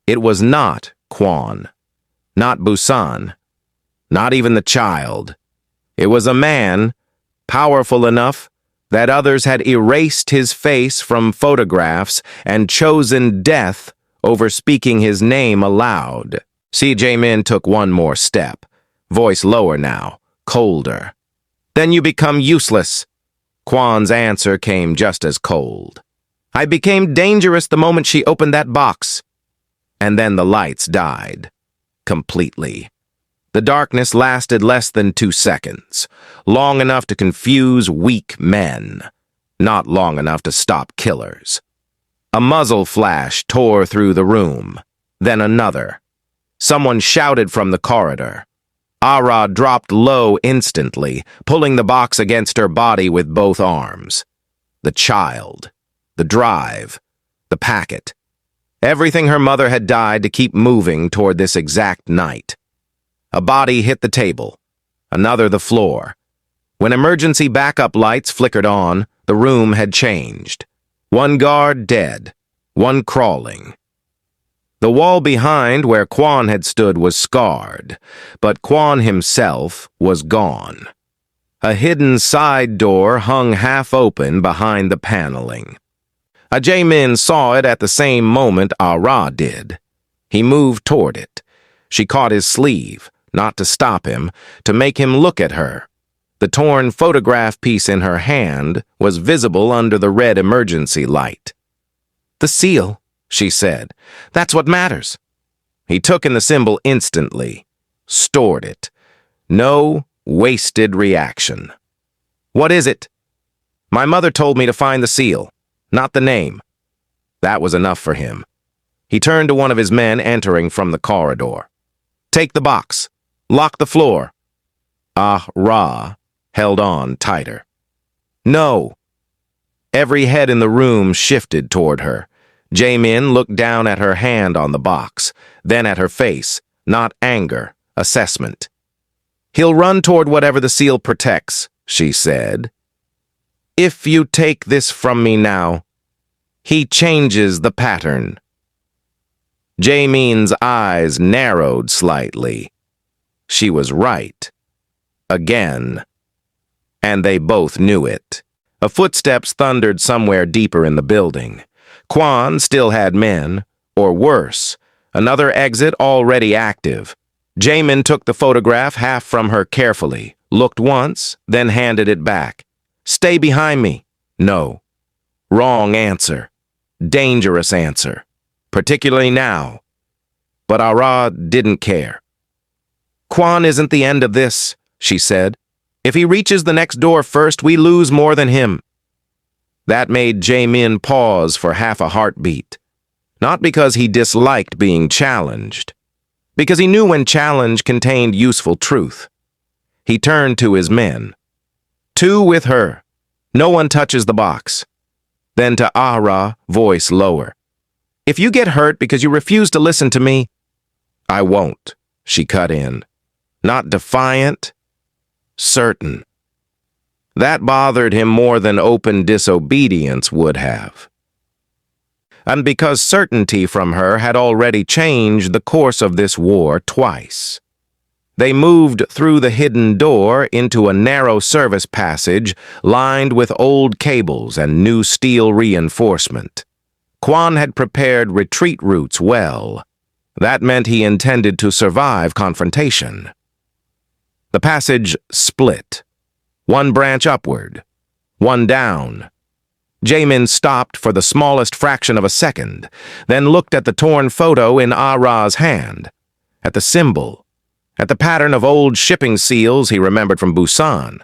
It was not Kwon, not Busan, not even the child. It was a man, powerful enough that others had erased his face from photographs and chosen death over speaking his name aloud. Jae-min took one more step, voice lower now, colder. Then you become useless. Kwan's answer came just as cold. I became dangerous the moment she opened that box. And then the lights died. Completely. The darkness lasted less than 2 seconds, long enough to confuse weak men, not long enough to stop killers. A muzzle flash tore through the room, then another. Someone shouted from the corridor. Ah-ra dropped low instantly, pulling the box against her body with both arms. The child, the drive, the packet. Everything her mother had died to keep moving toward this exact night. A body hit the table, another the floor. When emergency backup lights flickered on, the room had changed. One guard dead, one crawling. The wall behind where Kwan had stood was scarred, but Kwan himself was gone. A hidden side door hung half open behind the paneling. Jae-min saw it at the same moment Ah-ra did. He moved toward it. She caught his sleeve, not to stop him, to make him look at her. The torn photograph piece in her hand was visible under the red emergency light. The seal, she said. That's what matters. He took in the symbol instantly, stored it. No wasted reaction. What is it? My mother told me to find the seal, not the name. That was enough for him. He turned to one of his men entering from the corridor. Take the box. Lock the floor. Ah-ra held on tighter. No. Every head in the room shifted toward her. Jae-min looked down at her hand on the box, then at her face, not anger, assessment. He'll run toward whatever the seal protects, she said. If you take this from me now, he changes the pattern. Jae-min's eyes narrowed slightly. She was right. Again. And they both knew it. Footsteps thundered somewhere deeper in the building. Kwan still had men, or worse, another exit already active. Jae-min took the photograph half from her carefully, looked once, then handed it back. Stay behind me. No. Wrong answer. Dangerous answer. Particularly now. But Ah-ra didn't care. Kwan isn't the end of this, she said. If he reaches the next door first, we lose more than him. That made Jae-min pause for half a heartbeat. Not because he disliked being challenged, because he knew when challenge contained useful truth. He turned to his men. 2 with her. No one touches the box. Then to Ah-ra, voice lower. If you get hurt because you refuse to listen to me, I won't, she cut in. Not defiant, certain. That bothered him more than open disobedience would have. And because certainty from her had already changed the course of this war twice. They moved through the hidden door into a narrow service passage lined with old cables and new steel reinforcement. Kwan had prepared retreat routes well. That meant he intended to survive confrontation. The passage split. One branch upward, one down. Jae-min stopped for the smallest fraction of a second, then looked at the torn photo in Ah-ra's hand, at the symbol, at the pattern of old shipping seals he remembered from Busan,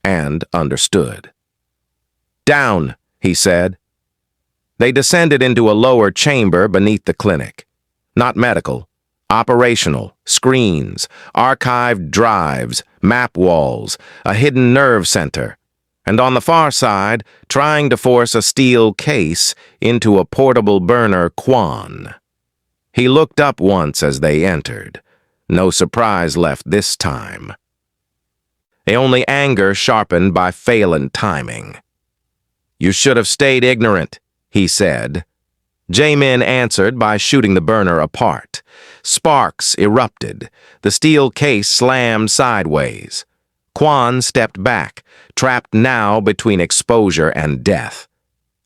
and understood. Down, he said. They descended into a lower chamber beneath the clinic. Not medical. Operational, screens, archived drives, map walls, a hidden nerve center, and on the far side, trying to force a steel case into a portable burner Kwan. He looked up once as they entered. No surprise left this time. Only anger sharpened by failing timing. You should have stayed ignorant, he said. Jae-min answered by shooting the burner apart. Sparks erupted. The steel case slammed sideways. Kwan stepped back, trapped now between exposure and death.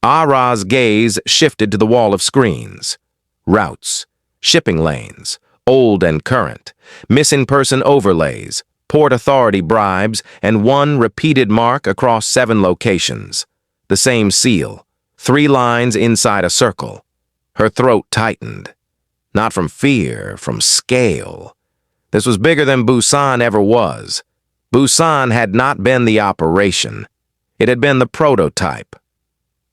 Ah-ra's gaze shifted to the wall of screens. routes, shipping lanes, old and current, missing person overlays, port authority bribes, and one repeated mark across 7 locations. The same seal, 3 lines inside a circle. Her throat tightened. Not from fear, from scale. This was bigger than Busan ever was. Busan had not been the operation. It had been the prototype.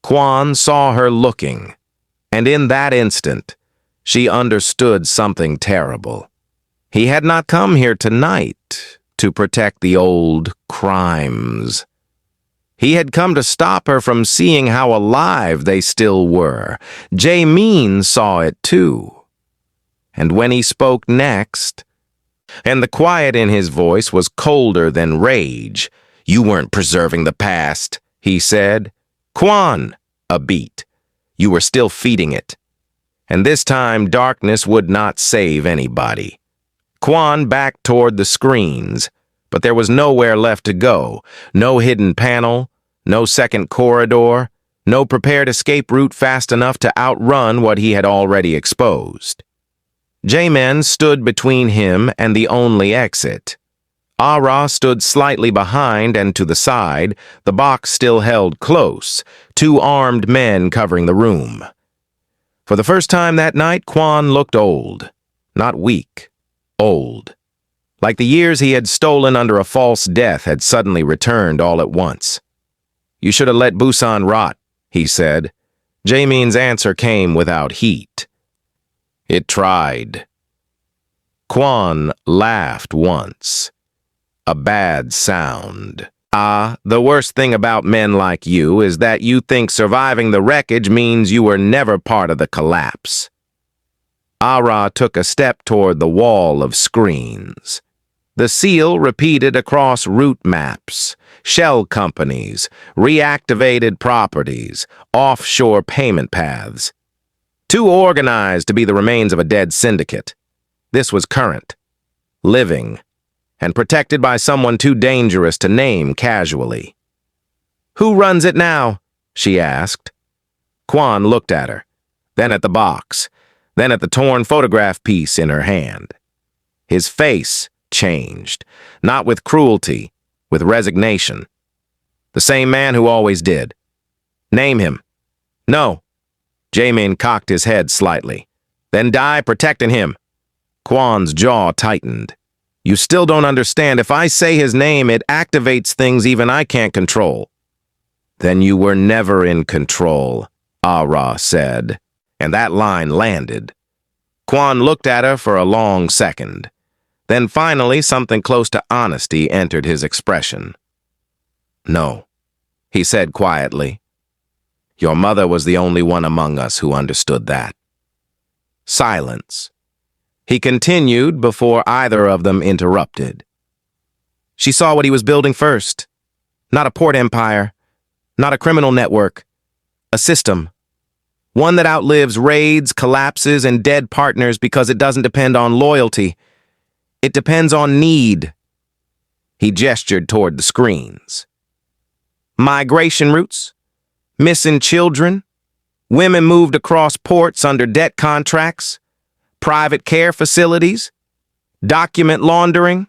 Kwon saw her looking, and in that instant, she understood something terrible. He had not come here tonight to protect the old crimes. He had come to stop her from seeing how alive they still were. Jae-min saw it too. And when he spoke next, and the quiet in his voice was colder than rage, "You weren't preserving the past," he said. "Kwon," a beat. "You were still feeding it." And this time darkness would not save anybody. Kwon backed toward the screens, but there was nowhere left to go. No hidden panel, no second corridor, no prepared escape route fast enough to outrun what he had already exposed. Jae-min stood between him and the only exit. Ah-ra stood slightly behind and to the side, the box still held close, 2 armed men covering the room. For the first time that night, Kwon looked old. Not weak, old. Like the years he had stolen under a false death had suddenly returned all at once. "You should have let Busan rot," he said. Jae-min's answer came without heat. "It tried." Kwon laughed once. A bad sound. The worst thing about men like you is that you think surviving the wreckage means you were never part of the collapse." Ah-ra took a step toward the wall of screens. The seal repeated across route maps, shell companies, reactivated properties, offshore payment paths. Too organized to be the remains of a dead syndicate. This was current, living, and protected by someone too dangerous to name casually. "Who runs it now?" she asked. Kwon looked at her, then at the box, then at the torn photograph piece in her hand. His face changed, not with cruelty, with resignation. "The same man who always did." "Name him." "No." Jae-min cocked his head slightly. "Then die protecting him." Kwon's jaw tightened. "You still don't understand. If I say his name, it activates things even I can't control." "Then you were never in control," Ah-ra said, and that line landed. Kwon looked at her for a long second. Then finally something close to honesty entered his expression. "No," he said quietly. "Your mother was the only one among us who understood that." Silence. He continued before either of them interrupted. "She saw what he was building first. Not a port empire, not a criminal network, a system. One that outlives raids, collapses, and dead partners because it doesn't depend on loyalty. It depends on need." He gestured toward the screens. "Migration routes, missing children, women moved across ports under debt contracts, private care facilities, document laundering.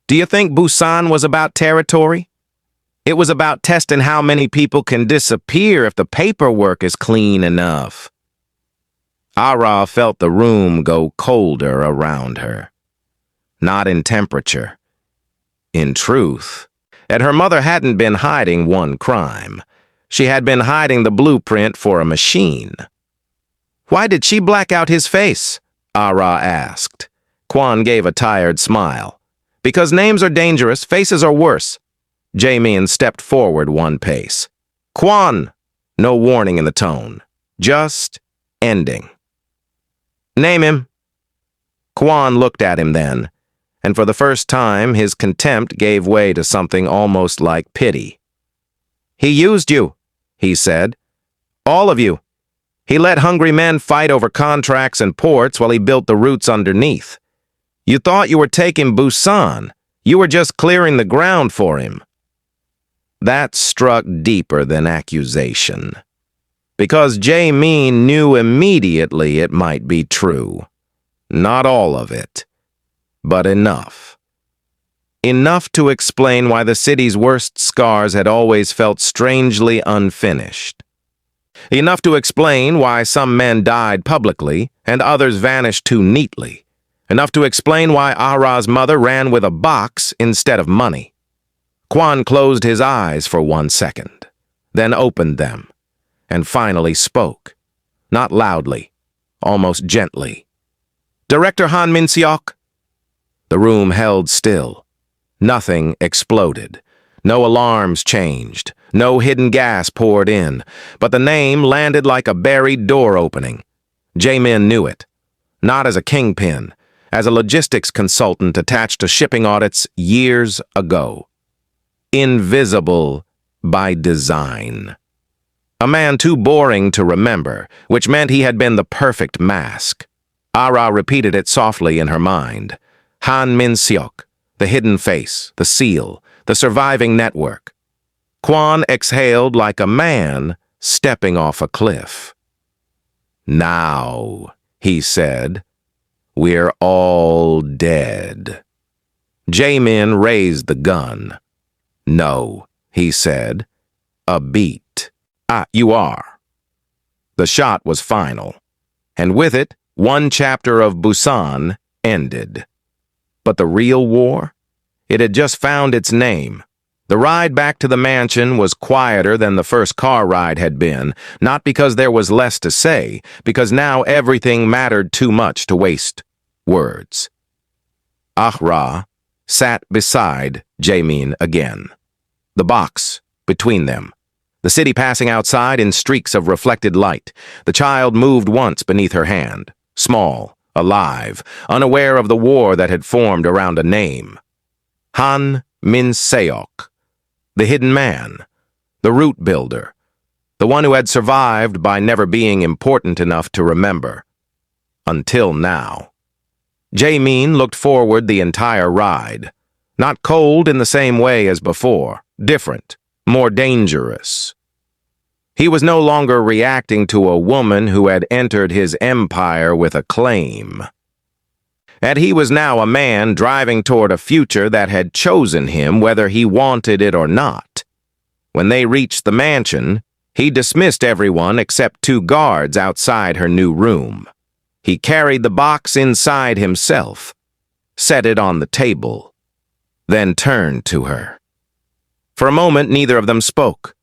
Do you think Busan was about territory? It was about testing how many people can disappear if the paperwork is clean enough." Ah-ra felt the room go colder around her. Not in temperature. In truth, and her mother hadn't been hiding one crime. She had been hiding the blueprint for a machine. "Why did she black out his face?" Ah-ra asked. Kwon gave a tired smile. "Because names are dangerous, faces are worse." Jae-min stepped forward 1 pace. "Kwon!" No warning in the tone. Just ending. "Name him." Kwon looked at him then, and for the first time his contempt gave way to something almost like pity. "He used you," he said. "All of you. He let hungry men fight over contracts and ports while he built the routes underneath. You thought you were taking Busan. You were just clearing the ground for him." That struck deeper than accusation. Because Jae-min knew immediately it might be true. Not all of it, but enough. Enough to explain why the city's worst scars had always felt strangely unfinished. Enough to explain why some men died publicly and others vanished too neatly. Enough to explain why Ah-ra's mother ran with a box instead of money. Kwon closed his eyes for 1 second, then opened them, and finally spoke. Not loudly, almost gently. "Director Han Min-seok?" The room held still. Nothing exploded. No alarms changed. No hidden gas poured in. But the name landed like a buried door opening. Jae-min knew it. Not as a kingpin, as a logistics consultant attached to shipping audits years ago. Invisible by design. A man too boring to remember, which meant he had been the perfect mask. Ah-ra repeated it softly in her mind. Han Min-seok, the hidden face, the seal, the surviving network. Kwon exhaled like a man stepping off a cliff. "Now," he said, "we're all dead." Jae-min raised the gun. "No," he said, "a beat." "Ah, you are." The shot was final, and with it, one chapter of Busan ended. But the real war? It had just found its name. The ride back to the mansion was quieter than the first car ride had been, not because there was less to say, because now everything mattered too much to waste words. Ah-ra sat beside Jae-min again. The box between them. The city passing outside in streaks of reflected light. The child moved once beneath her hand. Small, alive, unaware of the war that had formed around a name. Han Min-seok, the hidden man, the root builder, the one who had survived by never being important enough to remember. Until now. Jae-min looked forward the entire ride. Not cold in the same way as before, different, more dangerous. He was no longer reacting to a woman who had entered his empire with a claim. And he was now a man driving toward a future that had chosen him whether he wanted it or not. When they reached the mansion, he dismissed everyone except 2 guards outside her new room. He carried the box inside himself, set it on the table, then turned to her. For a moment, neither of them spoke.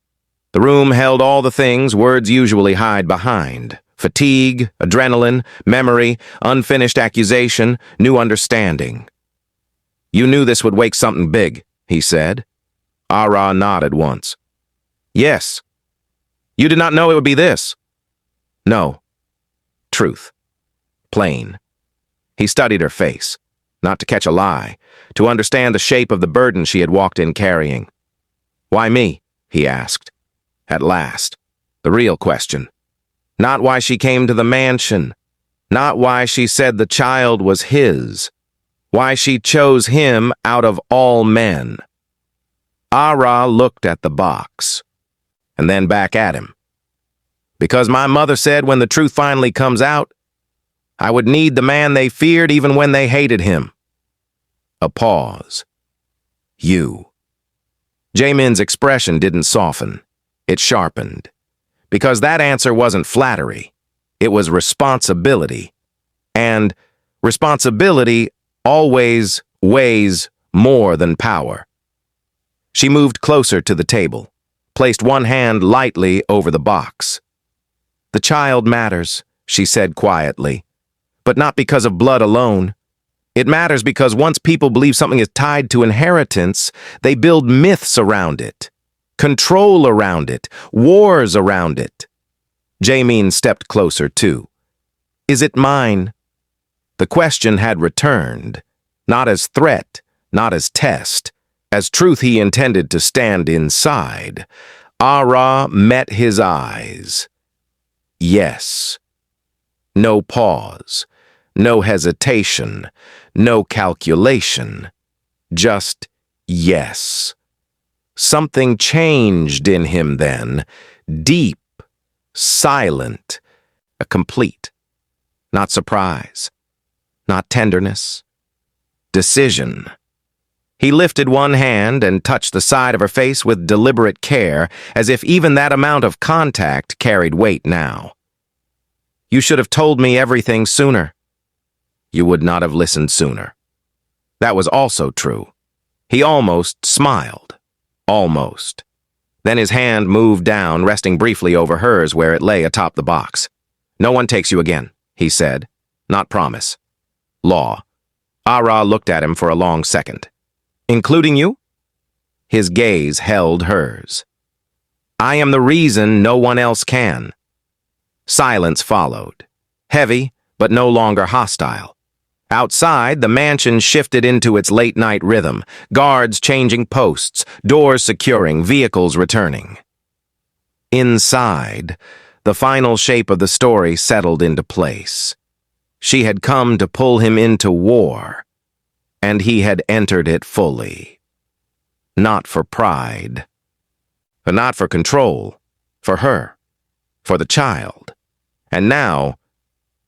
The room held all the things words usually hide behind. Fatigue, adrenaline, memory, unfinished accusation, new understanding. "You knew this would wake something big," he said. Ah-ra nodded once. "Yes." "You did not know it would be this?" "No." Truth. Plain. He studied her face, not to catch a lie, to understand the shape of the burden she had walked in carrying. "Why me?" he asked. At last. The real question. Not why she came to the mansion. Not why she said the child was his. Why she chose him out of all men. Ah-ra looked at the box, and then back at him. "Because my mother said when the truth finally comes out, I would need the man they feared even when they hated him." A pause. "You." Jae-min's expression didn't soften. It sharpened. Because that answer wasn't flattery. It was responsibility. And responsibility always weighs more than power. She moved closer to the table, placed one hand lightly over the box. "The child matters," she said quietly, "but not because of blood alone. It matters because once people believe something is tied to inheritance, they build myths around it. Control around it, wars around it." Jae-min stepped closer too. "Is it mine?" The question had returned, not as threat, not as test, as truth he intended to stand inside. Ah-ra met his eyes. Yes. No pause, no hesitation, no calculation. Just yes. Something changed in him then, deep, silent, a complete, not surprise, not tenderness, decision. He lifted one hand and touched the side of her face with deliberate care, as if even that amount of contact carried weight now. You should have told me everything sooner. You would not have listened sooner. That was also true. He almost smiled. Almost. Then his hand moved down, resting briefly over hers where it lay atop the box. No one takes you again, he said. Not promise. Law. Ah-ra looked at him for a long second. Including you? His gaze held hers. I am the reason no one else can. Silence followed. Heavy, but no longer hostile. Outside, the mansion shifted into its late-night rhythm, guards changing posts, doors securing, vehicles returning. Inside, the final shape of the story settled into place. She had come to pull him into war, and he had entered it fully. Not for pride, but not for control, for her, for the child, and now,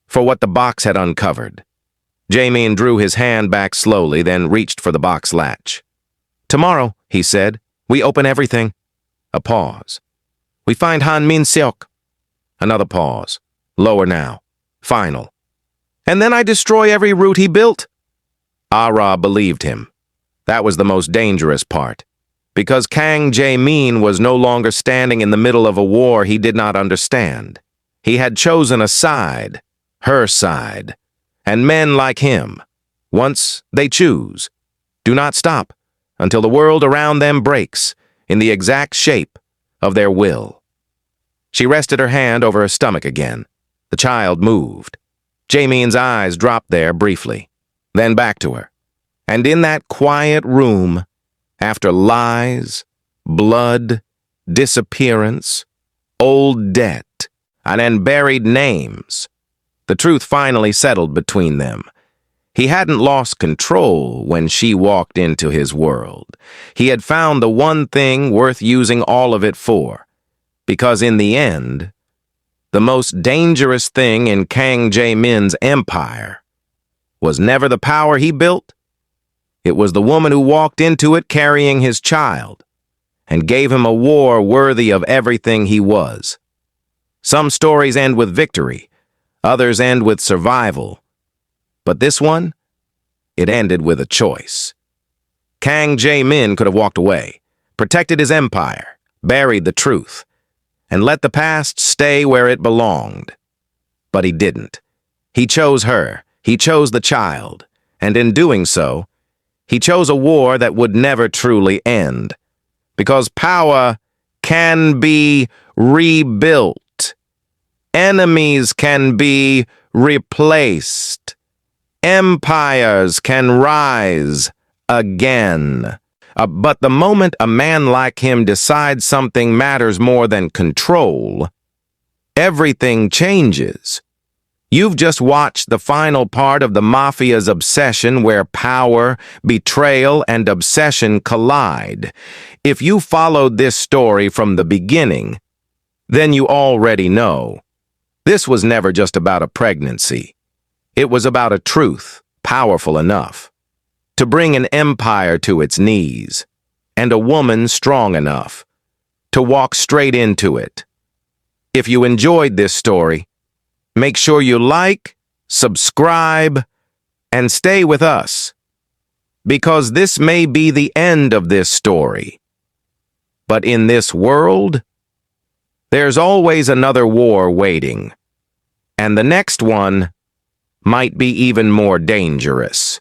for what the box had uncovered. Jae-min drew his hand back slowly, then reached for the box latch. Tomorrow, he said, we open everything. A pause. We find Han Min-seok. Another pause. Lower now. Final. And then I destroy every route he built. Ah-ra believed him. That was the most dangerous part, because Kang Jae-min was no longer standing in the middle of a war he did not understand. He had chosen a side, her side. And men like him, once they choose, do not stop until the world around them breaks in the exact shape of their will. She rested her hand over her stomach again. The child moved. Jae-min's eyes dropped there briefly, then back to her. And in that quiet room, after lies, blood, disappearance, old debt, and unburied names, the truth finally settled between them. He hadn't lost control when she walked into his world. He had found the one thing worth using all of it for, because in the end, the most dangerous thing in Kang Jae-min's empire was never the power he built. It was the woman who walked into it carrying his child and gave him a war worthy of everything he was. Some stories end with victory. Others end with survival. But this one, it ended with a choice. Kang Jae-min could have walked away, protected his empire, buried the truth, and let the past stay where it belonged. But he didn't. He chose her, he chose the child, and in doing so, he chose a war that would never truly end. Because power can be rebuilt. Enemies can be replaced. Empires can rise again. But the moment a man like him decides something matters more than control, everything changes. You've just watched the final part of the Mafia's obsession where power, betrayal, and obsession collide. If you followed this story from the beginning, then you already know. This was never just about a pregnancy. It was about a truth, powerful enough to bring an empire to its knees, and a woman strong enough to walk straight into it. If you enjoyed this story, make sure you like, subscribe, and stay with us, because this may be the end of this story. But in this world, there's always another war waiting, and the next one might be even more dangerous.